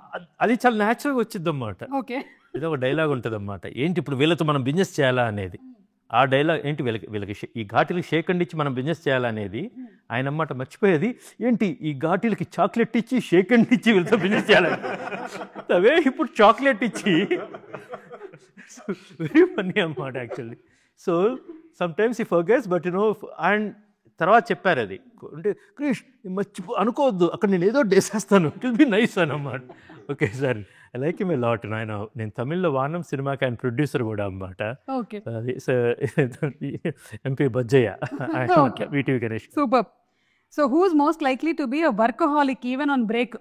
అది చాలా న్యాచురల్గా వచ్చింది అన్నమాట. ఓకే, ఏదో ఒక డైలాగ్ ఉంటుంది అన్నమాట. ఏంటి ఇప్పుడు వీళ్ళతో మనం బిజినెస్ చేయాలా అనేది. ఆ డైలాగ్ ఏంటి వీళ్ళకి ఈ ఘాటీలకి షేక్ అండ్ ఇచ్చి మనం బిజినెస్ చేయాలనేది ఆయన అన్నమాట. మర్చిపోయేది ఏంటి ఈ ఘాటీలకి చాక్లెట్ ఇచ్చి షేక్ అండ్ ఇచ్చి వీళ్ళతో బిజినెస్ చేయాలని. అవే ఇప్పుడు చాక్లెట్ ఇచ్చి వెరీ ఫన్నీ అన్నమాట యాక్చువల్లీ. సో సమ్ టైమ్స్ ఈ ఫర్గెట్స్ బట్ అండ్ తర్వాత చెప్పారు అది అంటే క్రిష్ అనుకోవద్దు, అక్కడ నేను ఏదో డేసేస్తాను, ఇట్ విల్ బి నైస్ అన్నమాట. Okay sir, I like him a lot. నేను తమిళ్లో వానం సినిమాకి ఆయన ప్రొడ్యూసర్ కూడా అన్నమాట. అది MP Bojjaiah, VTV Ganesh. Super. So who is most likely to be a workaholic even on break?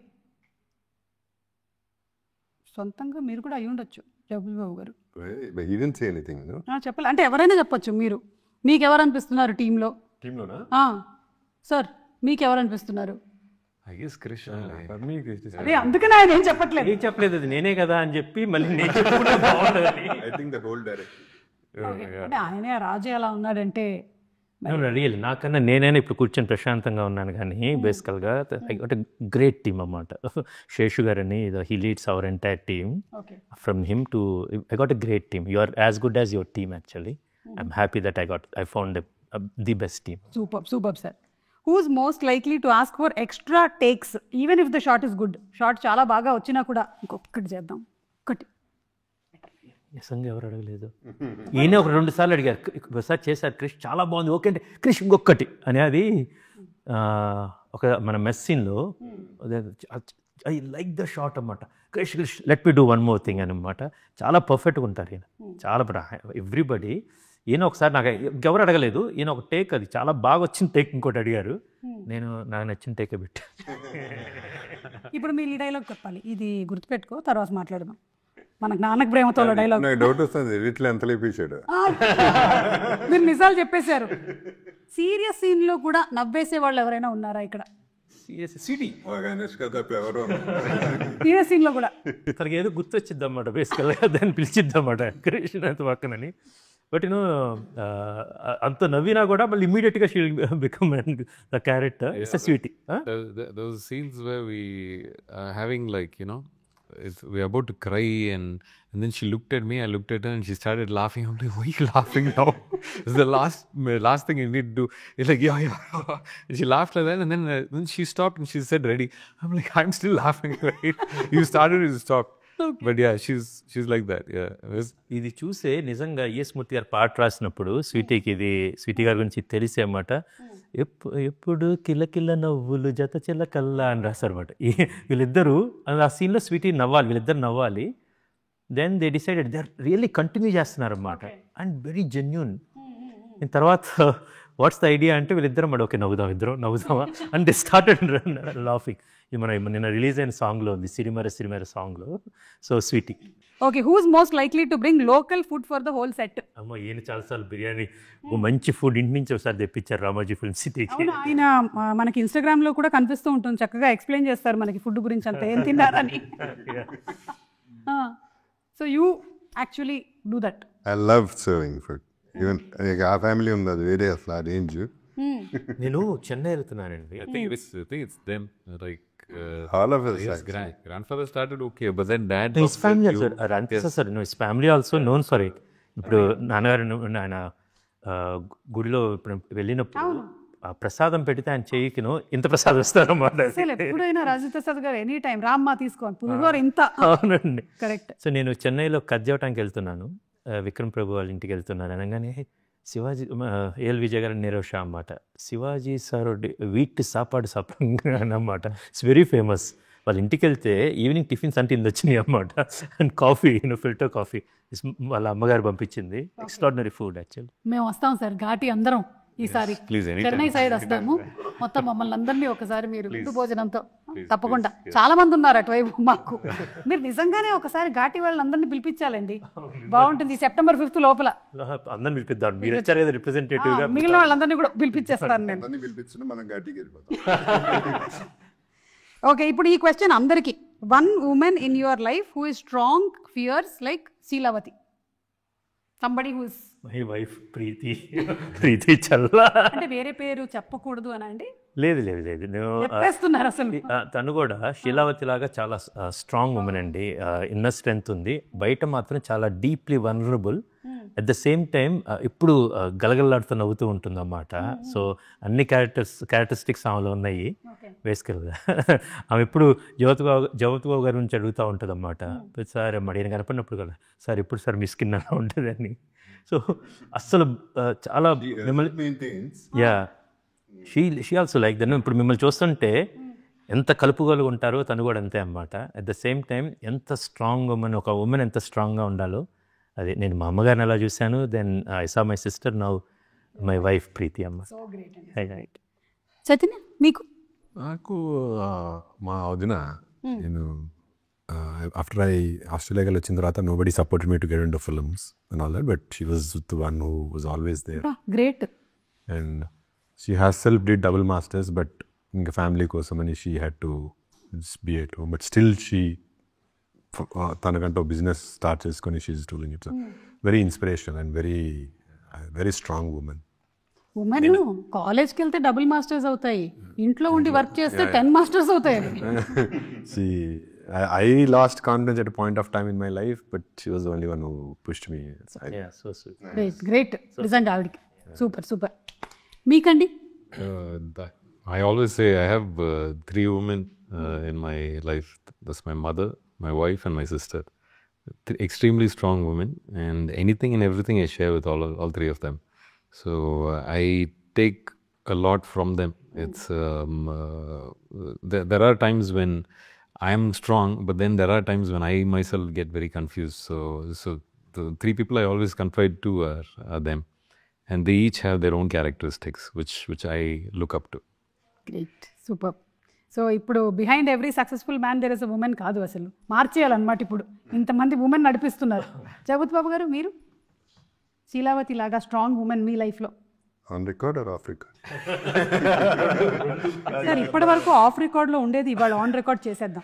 సొంతంగా మీరు కూడా అయి ఉండొచ్చు జగపతి బాబు గారు. చెప్పాలి అంటే ఎవరైనా చెప్పొచ్చు. మీకు ఎవరు అనిపిస్తున్నారు టీంలోనా? సార్ మీకు ఎవరు అనిపిస్తున్నారు? అదే అందుకని ఆయన ఏం చెప్పలేదు అది నేనే కదా అని చెప్పి మళ్ళీ నేను చెప్పుకుంటే బాగుంటుంది. అంటే ఆయనే రాజు ఎలా ఉన్నాడంటే రియల్ నాకన్నా నేనైనా ఇప్పుడు కూర్చొని ప్రశాంతంగా ఉన్నాను. కానీ బేసికల్గా అంటే గ్రేట్ టీమ్ అన్నమాట. శేషు గారని he leads our entire team. From him to I got a great team. You are as good as your team actually. I'm happy that I found the best team. Super sir. Who is most likely to ask for extra takes even if the shot is good? Shot చాలా బాగా వచ్చినా కూడా ఇంకొకటి చేద్దాం, ఒకటి. నిజంగా ఎవరు అడగలేదు. ఈయన ఒక 2 సార్లు అడిగారు, ఒకసారి చేశారు క్రిష్ చాలా బాగుంది, ఓకే అంటే క్రిష్ ఇంకొకటి అని. అది ఒక మన మెస్ సీన్లో ఐ లైక్ ద షాట్ అన్నమాట. Krish let me do one more thing అనమాట. చాలా పర్ఫెక్ట్గా ఉంటారు ఈయన, చాలా ఎవ్రీబడి. ఈయన ఒకసారి నాకు ఎవరు అడగలేదు, ఈయన ఒక టేక్ అది చాలా బాగా వచ్చిన టేక్ ఇంకోటి అడిగారు, నాకు నచ్చిన టేకే పెట్టా. ఇప్పుడు మీరు ఈ డైలాగ్ చెప్పాలి, ఇది గుర్తుపెట్టుకో, తర్వాత మాట్లాడదాం. మనకు నాన్నకు ప్రేమతో డైలాగ్. డౌట్ వస్తుంది వీటిలో ఎంత లేపేశాడు. మీరు నిజాలు చెప్పేశారు. సీరియస్ సీన్ లో కూడా నవ్వేసే వాళ్ళు ఎవరైనా ఉన్నారా ఇక్కడ? సీరియస్ సీన్ లో కూడా తనకి ఏదో గుర్తొచ్చిద్ది అన్నమాట. బేసికల్గా దాన్ని పిలిచిద్దన్నమాట కృష్ణ పక్కనని. బట్ అంత నవ్వినా కూడా మళ్ళీ ఇమ్మీడియట్గా she will become the character. It's a sweetie. Those scenes where we are having we're about to cry and then she looked at me, I looked at her and she started laughing. I'm like, why are you laughing now? It's the last thing you need to do. It's like, yeah. And she laughed like that and then she stopped and she said, ready. I'm like, I'm still laughing, right? You started, you stopped. But yeah, she's like that. Yeah. ఇది చూసే నిజంగా ES మూర్తి గారు పాట రాసినప్పుడు స్వీటీకి ఇది Sweety గారి గురించి తెలిసే అన్నమాట. ఎప్పుడు కిలకిల నవ్వులు జత చిల్లకల్లా అని రాశారన్నమాట. వీళ్ళిద్దరూ ఆ సీన్లో స్వీటీ నవ్వాలి, వీళ్ళిద్దరు నవ్వాలి. Then they decided they are really continue చేస్తున్నారన్నమాట అండ్ వెరీ జెన్యూన్. తర్వాత వాట్స్ ద ఐడియా అంటే వీళ్ళిద్దరం ఓకే నవ్వుదామా అండ్ దే స్టార్టెడ్ లాఫింగ్. ఇది మన నిన్న రిలీజ్ అయిన సాంగ్లో ఉంది, సిరిమర సాంగ్లో. So Sweety. Okay, who is most likely to bring local food for the whole set? అమ్మ ఈయన చాలాసార్లు బిర్యానీ మంచి ఫుడ్ ఇంటి నుంచి ఒకసారి తెప్పించారు రామోజీ ఫిల్మ్ సిటీకి. ఆయన మనకి ఇన్స్టాగ్రామ్ లో కూడా కనిపిస్తూ ఉంటుంది, చక్కగా ఎక్స్ప్లెయిన్ చేస్తారు మనకి ఫుడ్ గురించి అంతా ఏం తిన్నారని. So you actually do that. I love serving food. Even ఆ ఫ్యామిలీ ఉంది, అది వేరే అసలు ఆ రేంజ్. నేను Chennai వెళ్తున్నానండి. I think it's them. Like All of us. yes, grandfather started okay, but then dad. His family also, sir, no, his family also known for it. ఇప్పుడు నాన్నగారు ఆయన గుడిలో ఇప్పుడు వెళ్ళినప్పుడు ఆ ప్రసాదం పెడితే ఆయన చెయ్యికిను ఇంత ప్రసాదం ఇస్తారన్నమాట. అసలు ఎప్పుడైనా రాజప్రసాద్ గారు ఎనీ టైం రామ్మా తీసుకోండి పులిహోర ఇంత. అవునండి, కరెక్ట్. సో నేను చెన్నైలో కజ్జవటానికి వెళ్తున్నాను, విక్రమ్ ప్రభు వాళ్ళ ఇంటికి వెళ్తున్నాను. అనగానే శివాజీ ఏఎల్ విజయ్ గారు నీరవ్ షా అన్నమాట. శివాజీ సార్ వీట్ సాపాడు అన్నమాట. It's very famous. వాళ్ళ ఇంటికి వెళ్తే ఈవినింగ్ టిఫిన్స్ అంటే ఇంత వచ్చినాయి అన్నమాట. అండ్ కాఫీ, ఫిల్టర్ కాఫీ వాళ్ళ అమ్మగారు పంపించింది. Extraordinary food actually. మేము వస్తాం సార్ ఘాటి అందరం ఈసారి. చెన్నై సైడ్ వస్తాము మొత్తం. మమ్మల్ని అందరినీ ఒకసారి మీరు విందు భోజనంతో తప్పకుండా. చాలా మంది ఉన్నారు అటువైపు మాకు. మీరు నిజంగానే ఒకసారి ఘాటి వాళ్ళని అందరినీ పిలిపించాలండి, బాగుంటుంది. September 5th లోపల అందరిని పిలిపిద్దాం. మీరు వచ్చారు కదా రిప్రజెంటేటివ్ గా, మిగిలిన వాళ్ళందరినీ కూడా పిలిపించేస్తాను నేను. మనం గట్టికి వెళ్ళిపోతాం. ఓకే, ఇప్పుడు ఈ క్వశ్చన్ అందరికి. One woman in your life who is strong, fierce like Sheelavathi. Somebody who is my wife Preethi Challa. అంటే వేరే పేరు చెప్పకూడదు అని అండి? లేదు చెప్పేస్తున్నారు అసలు. తను కూడా శీలావతి లాగా చాలా స్ట్రాంగ్ ఉమెన్ అండి. ఇన్నర్ స్ట్రెంగ్త్ ఉంది, బయట మాత్రం చాలా deeply vulnerable. At the same time ఇప్పుడు గలగలలాడుతూ నవ్వుతూ ఉంటుంది అన్నమాట. సో అన్ని క్యారెక్టరిస్టిక్స్ ఆమెలో ఉన్నాయి బేసికల్గా. ఆమె ఎప్పుడు జ్యోతిబాబు గారి నుంచి అడుగుతూ ఉంటుంది అన్నమాట. సార్ మడియన కనపడినప్పుడు కదా, సార్ ఎప్పుడు సార్ మీ స్కిన్ అలా ఉంటుంది అని. సో అస్సలు చాలా మిమ్మల్ని షీ ఆల్సో లైక్ దట్. ఇప్పుడు మిమ్మల్ని చూస్తుంటే ఎంత కలుపుగోలుగా ఉంటారో తను కూడా అంతే అన్నమాట. అట్ ద సేమ్ టైం ఎంత స్ట్రాంగ్ ఉమెన్, ఒక ఉమెన్ ఎంత స్ట్రాంగ్గా ఉండాలో అది నేను మా అమ్మగారిని అలా చూశాను. Then I saw my sister, now my wife Preethi అమ్మ. చైతన్య మీకు? నాకు మా వదిన, నేను ఆఫ్టర్ ఆస్ట్రేలియాకి వచ్చిన తర్వాత nobody supported me to get into films and all that, but she was the one who was always there. Great. And she herself did double masters, but ఇంకా ఫ్యామిలీ కోసం అని she had to be at home, but still she తనకంటూ business start చేసుకొని she is doing it. Very inspiration and very strong women. Women కాలేజ్కి వెళ్తే double masters అవుతాయి, ఇంట్లో ఉండి వర్క్ చేస్తే 10 మాస్టర్స్ అవుతాయి. I lost confidence at a point of time in my life, but she was the only one who pushed me. Yeah, so sweet. Great నిజంగా ఆవిడకి. Super. మీకండి? I always say I have 3 women in my life. That's my mother, my wife, and my sister. Extremely strong women, and anything and everything I share with all 3 of them. So I take a lot from them. It's there are times when I am strong, but then there are times when I myself get very confused. So the 3 people I always confide to are them, and they each have their own characteristics, which I look up to. Great, super. So ఇప్పుడు behind every successful man there is a woman కాదు, అసలు మార్చేయాలన్నమాట. ఇప్పుడు ఇంతమంది women నడిపిస్తున్నారు. జగపతి బాబు గారు, మీరు శీలావతి లాగా strong women మీ లైఫ్లో? On record or of record? Sir ఇప్పటి వరకు ఆఫ్ రికార్డ్ లో ఉండేది, ఇవాళ ఆన్ రికార్డ్ చేసేద్దాం.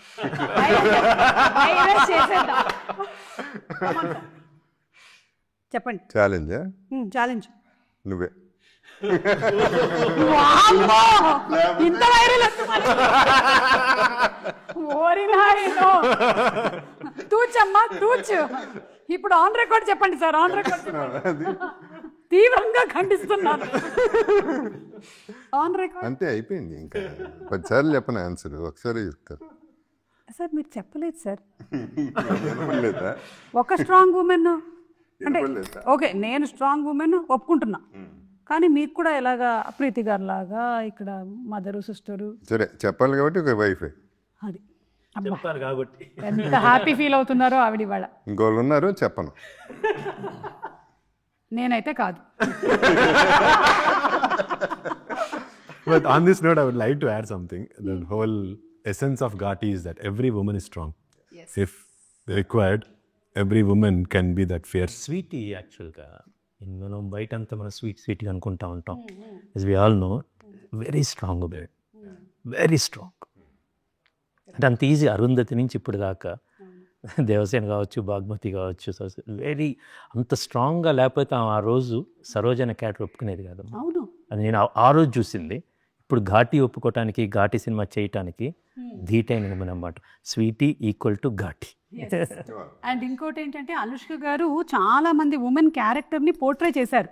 చెప్పండి. ఛాలెంజా? ఛాలెంజ్ నువ్వే. ఇంత వైరల్ తూచమ్మా తూచు. ఇప్పుడు ఆన్ రికార్డ్ చెప్పండి సార్, ఆన్ రికార్డ్ తీవ్రంగా ఖండిస్తున్నాను. ఆన్ రికార్డ్ అంతే అయిపోయింది. ఇంకా 10 సార్లు చెప్పను ఆన్సర్, ఒకసారి చెప్తారు. సార్ మీరు చెప్పలేదు సార్. వినపడలేదా? ఒక స్ట్రాంగ్ ఉమెన్ అంటే వినపడలేదా? ఓకే, నేను స్ట్రాంగ్ ఉమెన్ ఒప్పుకుంటున్నా, కానీ మీకు కూడా ఎలాగా ప్రీతి గారు లాగా ఇక్కడ మదరు సిస్టరు సరే చెప్పాలి కాబట్టి ఒక వైఫే. అది అబ్బా చెప్పారు కాబట్టి ఎంత హ్యాపీ ఫీల్ అవుతున్నారో ఆవిడ ఇవాళ. ఇంకోళ్ళు ఉన్నారు చెప్పను. నేనైతే కాదు. But on this note, I would like to add something. The whole essence of Ghati is that every woman is strong. If required, every woman can be that fierce. Sweety యాక్చువల్గా మనం బయట అంతా మనం స్వీట్గా అనుకుంటా ఉంటాం. As we all know very strong bed, very strong. అంటే అంత ఈజీ అరుంధతి నుంచి ఇప్పుడు దాకా దేవసేన కావచ్చు, బాగ్మతి కావచ్చు, వెరీ అంత స్ట్రాంగ్గా లేకపోతే ఆ రోజు సరోజన క్యారెక్టర్ ఒప్పుకునేది కాదు. అవును, అది నేను ఆ రోజు చూసింది. ఇప్పుడు ఘాటి ఒప్పుకోవటానికి, ఘాటి సినిమా చేయటానికి ధీటైన అన్నమాట. Sweety equal to Ghaati. And ఇంకోటి ఏంటంటే అనుష్క గారు చాలా మంది ఉమెన్ క్యారెక్టర్ని పోర్ట్రే చేశారు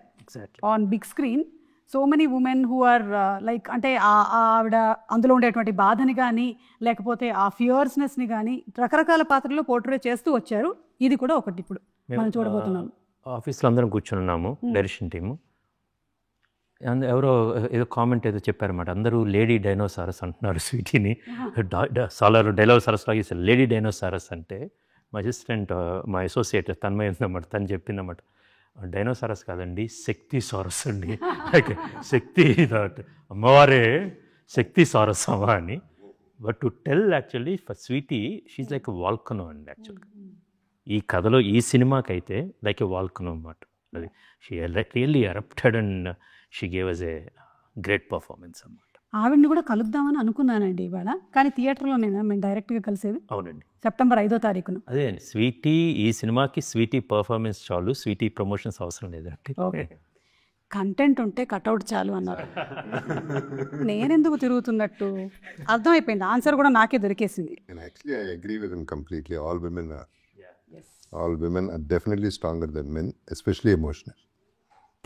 on big screen. So many women who are like అంటే ఆవిడ అందులో ఉండేటువంటి బాధని కానీ లేకపోతే ఆ ఫియర్స్నెస్ని కానీ రకరకాల పాత్రల్లో పోర్ట్రే చేస్తూ వచ్చారు. ఇది కూడా ఒకటి ఇప్పుడు మనం చూడబోతున్నాం. ఆఫీస్లో అందరం కూర్చొని ఉన్నాము, డైరెక్షన్ టీము. ఎవరో ఏదో కామెంట్ ఏదో చెప్పారన్నమాట, అందరూ లేడీ డైనోసారస్ అంటున్నారు స్వీటీని. సాలర్ డైనోసారస్ లాగా చేశారు. లేడీ డైనోసారస్ అంటే మా అసిస్టెంట్, మా అసోసియేట్ తన్మయ అన్నమాట, తను చెప్పిందన్నమాట, డైనోసారస్ కాదండి, శక్తి సారస్ అండి. శక్తి అమ్మవారే శక్తి సారస్ అమ్మా అని. But to tell actually for Sweety she like a volcano అండి. యాక్చువల్గా ఈ కథలో, ఈ సినిమాకైతే లైక్ ఎ వాల్కనో అన్నమాట. అది she really erupted and she gave us a great performance అన్నమాట. ఆవిడ్ని కూడా కలుద్దామని అనుకున్నానండి ఇవాళ, కానీ థియేటర్లో మేము డైరెక్ట్గా కలిసేది. అవునండి, సెప్టెంబర్ 5వ తారీఖున. అదే అండి, స్వీటీ ఈ సినిమాకి స్వీటీ పర్ఫార్మెన్స్ చాలు, స్వీటీ ప్రమోషన్స్ అవసరం లేదండి. ఓకే, కంటెంట్ ఉంటే కట్అవుట్ చాలు అన్నారు. నేనెందుకు తిరుగుతున్నట్టు అర్థమైపోయింది. ఆన్సర్ కూడా నాకే దొరికేసింది. And actually, I agree with him completely. All women are definitely stronger than men, especially emotional.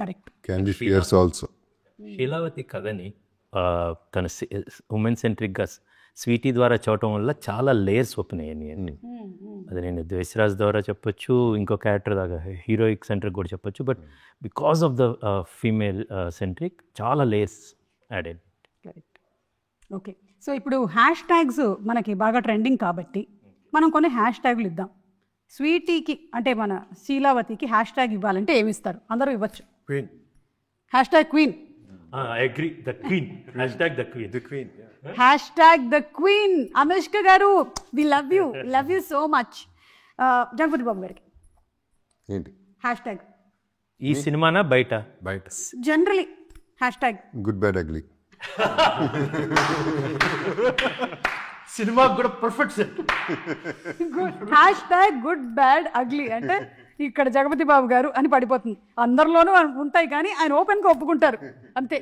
Correct. Can be fierce also. శీలావతి కథని తన ఉమెన్ సెంట్రిక్గా స్వీటీ ద్వారా చూడటం వల్ల చాలా లేయర్స్ ఓపెన్ అయ్యాయి అన్ని. అది నేను ద్వేషరాజ్ ద్వారా చెప్పొచ్చు, ఇంకో క్యారెక్టర్ దాకా హీరోయిక్ సెంట్రిక్ కూడా చెప్పొచ్చు. But because of the female centric చాలా లేయర్స్ యాడ్ అయ్యాయి. కరెక్ట్. ఓకే, సో ఇప్పుడు హ్యాష్ ట్యాగ్స్ మనకి బాగా ట్రెండింగ్ కాబట్టి మనం కొన్ని హ్యాష్ ట్యాగులు ఇద్దాం. స్వీటీకి అంటే మన శీలావతికి హ్యాష్ ట్యాగ్ ఇవ్వాలంటే ఏమి ఇస్తారు? అందరూ ఇవ్వచ్చు. Queen. Hash tag queen. I agree, the queen, hashtag the queen. The queen. Yeah. Hashtag the queen. Anushka garu, we love you so much. Jagapathi Babu గారికి ఏంటి హ్యాష్ ట్యాగ్ ఈ సినిమానా బయట? బయట. Generally hashtag good bad ugly. Cinema కూడా perfect set. Hashtag good bad ugly అంటే ఇక్కడ జగపతి బాబు గారు అని పడిపోతుంది. అందరిలోనూ ఉంటాయి కానీ ఆయన ఓపెన్గా ఒప్పుకుంటారు అంతే.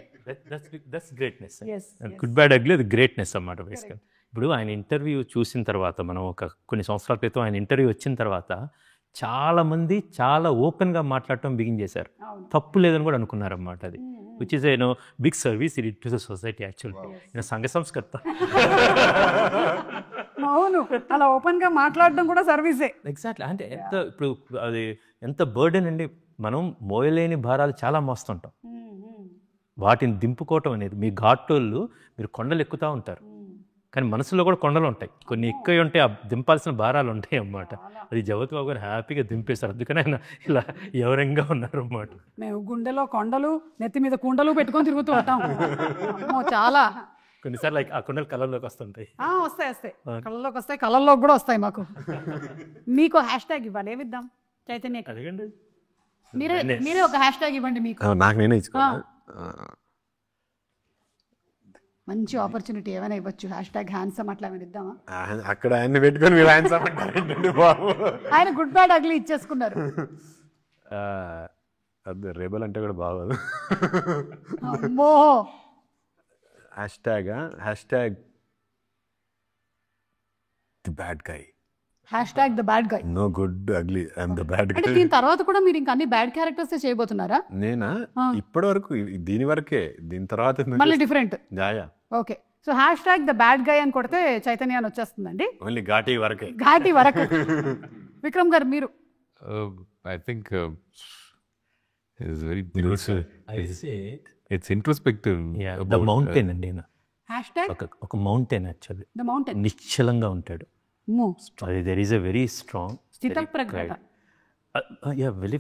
That's greatness. Yes, good bad ugly అది గ్రేట్నెస్ అన్నమాట బేసికల్. ఇప్పుడు ఆయన ఇంటర్వ్యూ చూసిన తర్వాత, మనం కొన్ని సంవత్సరాల క్రితం ఆయన ఇంటర్వ్యూ వచ్చిన తర్వాత చాలామంది చాలా ఓపెన్గా మాట్లాడటం బిగిన్ చేశారు. తప్పు లేదని కూడా అనుకున్నారన్నమాట. అది which is a big service it to the society actually. సంఘ సంస్కర్త. అవును, అలా ఓపెన్గా మాట్లాడడం కూడా సర్వీసే. ఎగ్జాక్ట్లీ. అంటే ఇప్పుడు అది ఎంత బర్డెన్ అండి. మనం మోయలేని భారాలు చాలా మోస్తుంటాం. వాటిని దింపుకోవటం అనేది, మీ ఘాటోళ్ళు మీరు కొండలు ఎక్కుతూ ఉంటారు, కానీ మనసులో కూడా కొండలు ఉంటాయి. కొన్ని ఎక్కువ ఉంటాయి, ఆ దింపాల్సిన భారాలు ఉంటాయి అన్నమాట. అది జగపతి బాబు గారు హ్యాపీగా దింపేశారు. అందుకని ఆయన ఇలా ఎవరంగా ఉన్నారు అన్నమాట. మేము గుండెలో కొండలు, నెత్తి మీద కుండలు పెట్టుకొని తిరుగుతూ ఉంటాం. చాలా కొన్నిసార్లు ఆ కొండలు కళ్ళల్లోకి వస్తుంటాయి. వస్తాయి కళ్ళలోకి వస్తాయి, కళ్ళల్లోకి కూడా వస్తాయి మాకు. మీకు హ్యాష్ ట్యాగ్ ఇవ్వాలి, ఏమిద్దాం చైతన్య? అదేగండి, మీరే ఒక హ్యాష్ ట్యాగ్ ఇవ్వండి. మీకు నాకు నేనే ఇచ్చుకోవాలి. మంచి ఆపర్చునిటీ ఏమైనా ఇవ్వచ్చు. హ్యాష్ ట్యాగ్ హ్యాండ్సమ్ అట్లా ఏమైనా ఇద్దామా? అక్కడ ఆయన్ని పెట్టుకొని మీరు హ్యాండ్సమ్ అంటారండి బాబు. ఆయన గుడ్ బ్యాడ్ అగ్లీ ఇచ్చేసుకున్నారు. అది రేబల్ అంటే కూడా బాగోదు. అమ్మో. Hashtag the bad guy. Hashtag the bad guy. No good ugly, I'm the bad అంటే గై. దీని తర్వాత కూడా మీరు ఇంకా అన్ని బ్యాడ్ క్యారెక్టర్స్ చేయబోతున్నారా? నేనా ఇప్పటి వరకు దీని వరకే, దీని తర్వాత మళ్ళీ డిఫరెంట్. జాయా. Okay, so #the bad guy అని కొడితే చైతన్య అని వచ్చేస్తుందండి. ఓన్లీ ఘాటీ వరకే. ఘాటి వరకు. విక్రమ్ గారు మీరు? I think it's very it's introspective. The mountain అండి. హ్యాష్ట్యాగ్ ఒక మౌంటైన్ యాక్చువల్లీ. The mountain. నిశ్చలంగా ఉంటాడు. అది there is a very strong స్థితప్రజ్ఞత. వెరీ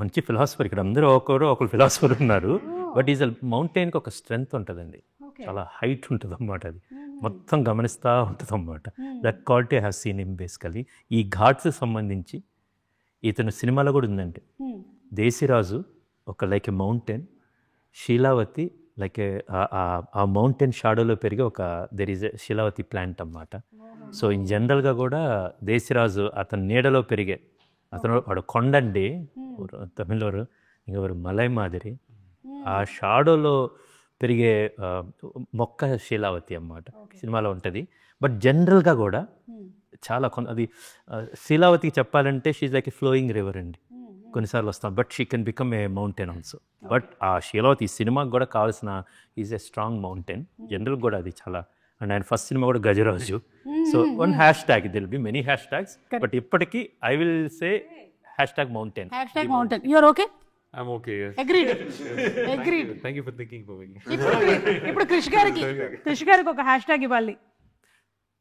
మంచి ఫిలాసఫర్. ఇక్కడ అందరూ ఒకరు ఫిలాసఫర్ ఉన్నారు. బట్ ఈజ్ మౌంటైన్కి ఒక స్ట్రెంగ్త్ ఉంటుందండి. చాలా హైట్ ఉంటుంది అన్నమాట. అది మొత్తం గమనిస్తూ ఉంటుంది అన్నమాట. That quality have seen him basically. ఈ ఘాట్స్ సంబంధించి ఇతను సినిమాలో కూడా ఉందండి. దేశిరాజు ఒక లైక్ ఎ మౌంటైన్, శీలావతి లైక్ ఆ మౌంటైన్ షాడోలో పెరిగే ఒక దెర్ ఈజ్ ఎ శీలావతి ప్లాంట్ అన్నమాట. సో ఇన్ జనరల్గా కూడా దేశిరాజు అతని నీడలో పెరిగే వాడు కొండండి తమిళవారు, ఇంకెవరు మలై మాదిరి, ఆ షాడోలో పెరిగే మొక్క శీలావతి అన్నమాట. సినిమాలో ఉంటుంది. బట్ జనరల్గా కూడా చాలా అది శీలావతికి చెప్పాలంటే she's like a flowing river అండి. కొన్నిసార్లు వస్తాం, but she can become a mountain also. But ఆ శీలావతి సినిమాకి కూడా కావాల్సిన is a strong mountain. General కూడా అది చాలా. అండ్ ఆయన ఫస్ట్ సినిమా కూడా Gajaraju. So one #, there'll be many #, but ఇప్పటికీ I will say #mountain. #Mountain. You're okay? I'm okay, yes. Agreed. Thank you for thinking for me. ఇప్పుడు క్రిష్ గారికి ఒక #, ఇవ్వాలి.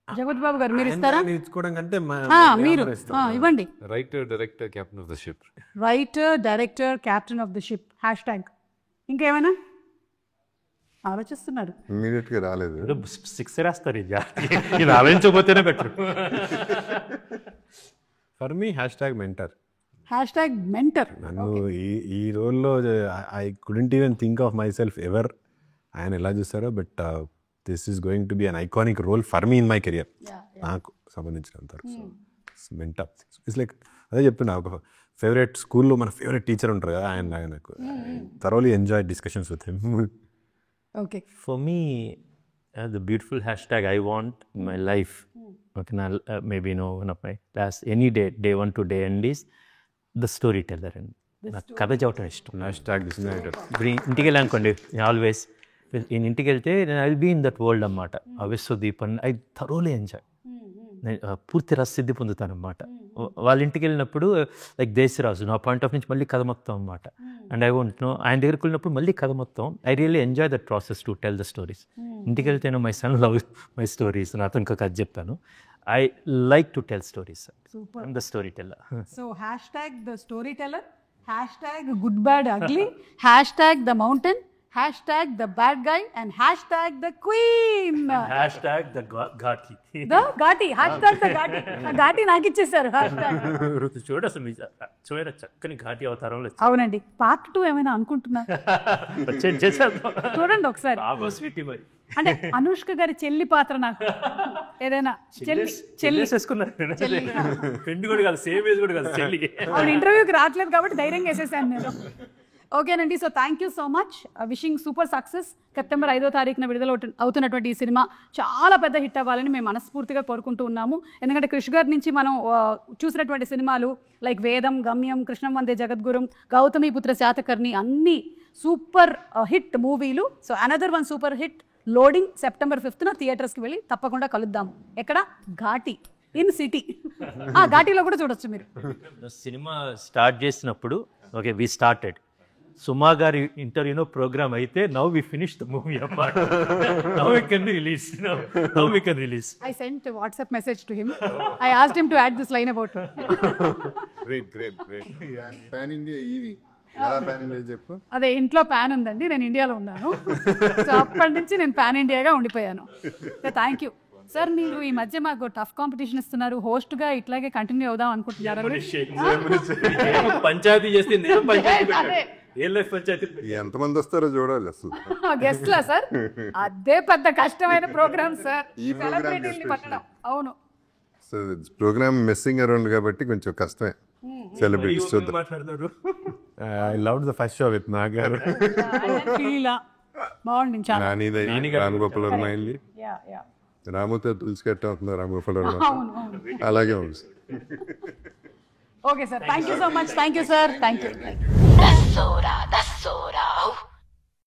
జగత్ బాబు గారు మీరు ఇస్తారా? ఇచ్చుకోవడం కంటే మీరు ఇవ్వండి. Writer, director, captain of the ship. Writer, director, captain of the ship. #. ఇంకేమైనా ఆలోచిస్తున్నారు? ఇమీడియట్ గా రాలేదు. 6 రాస్తారు. ఇది ఆలోచించకపోతేనే better. For me #mentor. #Mentor. నన్ను ఈ రోల్లో I couldn't even think of myself ever. ఆయన ఎలా చూస్తారో, but this is going to be an iconic role for me in my career. నాకు సంబంధించినంత వరకు. మెంటర్ ఇట్స్ లైక్ అదే చెప్తున్నా, ఒక ఫేవరెట్ స్కూల్లో మన ఫేవరెట్ టీచర్ ఉంటారు కదా, ఆయన నాకు thoroughly enjoy discussions with him. Okay. For me, the beautiful # I want in my life, okay, now, maybe one of my last any day 1 to day end is the storyteller. And నాకు కథ చెప్పడం ఇష్టం. ఇప్పుడు ఇంటికి వెళ్ళానుకోండి, always ఇంటికి వెళ్తే I will be in that world అన్నమాట. ఆ Vishwadeep and I thoroughly enjoy. నేను పూర్తి రససిద్ధి పొందుతాను అన్నమాట. వాళ్ళ ఇంటికి వెళ్ళినప్పుడు లైక్ దేశరాజు నా పాయింట్ ఆఫ్ నుంచి మళ్ళీ కథ మొత్తం అన్నమాట. అండ్ ఐ వాంట్ నో ఆయన దగ్గరికి వెళ్ళినప్పుడు మళ్ళీ కథ మొత్తం. I really enjoy that process to tell the stories. ఇంటికి వెళ్తేనో my son love my stories. నాతో ఇంకో కథ చెప్పాను. I like to tell stories. I'm the storyteller. So #the storyteller, #good bad ugly, #the mountain, #the bad guy, and #the queen. #the Ghaati. The Ghaati. #the Ghaati. Ghaati నాకు ఇచ్చేసారు. చూడ చక్కని ఘాటి అవతారంలో. అవునండి. పార్ట్ 2 ఏమైనా అనుకుంటున్నా? చూడండి ఒకసారి. అంటే అనుష్క గారి చెల్లి పాత్ర నాకు ఏదైనా చెల్లి ఫ్రెండ్ కూడా కాదు, సేమ్ ఏజ్ కూడా కాదు చెల్లికి. అవును, ఇంటర్వ్యూకి రావట్లేదు కాబట్టి ధైర్యంగా వేసేసాను నేను. ఓకేనండి. So thank you so much. Wishing super success. September 5వ తారీఖున విడుదల అవుతున్నటువంటి ఈ సినిమా చాలా పెద్ద హిట్ అవ్వాలని మేము మనస్ఫూర్తిగా కోరుకుంటూ ఉన్నాము. ఎందుకంటే క్రిష్ గారి నుంచి మనం చూసినటువంటి సినిమాలు లైక్ వేదం, గమ్యం, కృష్ణం వందే జగద్గురం, గౌతమిపుత్ర శాతకర్ణి అన్నీ సూపర్ హిట్ మూవీలు. So another one super hit loading September 5న థియేటర్స్కి వెళ్ళి తప్పకుండా కలుద్దాం. ఎక్కడ? Ghaati in city. ఘాటీలో కూడా చూడొచ్చు మీరు. సినిమా స్టార్ట్ చేసినప్పుడు ఓకే వి స్టార్టెడ్ సుమా గారి ఇంటర్వ్యూనో ప్రోగ్రామ్ అయితే now we finish the movie అన్నమాట. Now we can release. I sent a WhatsApp message to him. I asked him to add this line about her. Great. Pan India ఇది pan India చెప్పు. అదే ఇంట్లో pan ఉందండి, నేను ఇండియాలో ఉన్నాను. So అప్పటి నుంచి నేను పాన్ ఇండియాగా ఉండిపోయాను. Thank you sir. మీరు ఈ మధ్య మాకు టఫ్ కాంపిటీషన్ ఇస్తున్నారు. హోస్ట్గా ఇట్లాగే కంటిన్యూ అవుదాం అనుకుంటున్నారా? పంచాయతీ చేస్తే ఎంతమంది వస్తారో చూడాలి అసలు. గెస్ట్లా సార్? అదే పెద్ద కష్టమైన ప్రోగ్రామ్ సార్, సెలబ్రిటీని పట్టడం. అవును, సో ప్రోగ్రామ్ మెస్సింగ్ అరౌండ్ కాబట్టి కొంచెం కష్టమే. సెలబ్రిటీస్ చూద్దాం. I loved the first show with నాగారు. బాగుంది. రామగోపాల్ వర్మ అయింది, రాముతో తులసి కట్ట అవుతుంది రామగోపాల్ వర్మ, అలాగే ఉంది. Okay sir, thank you so much. Thank you sir. Thank you.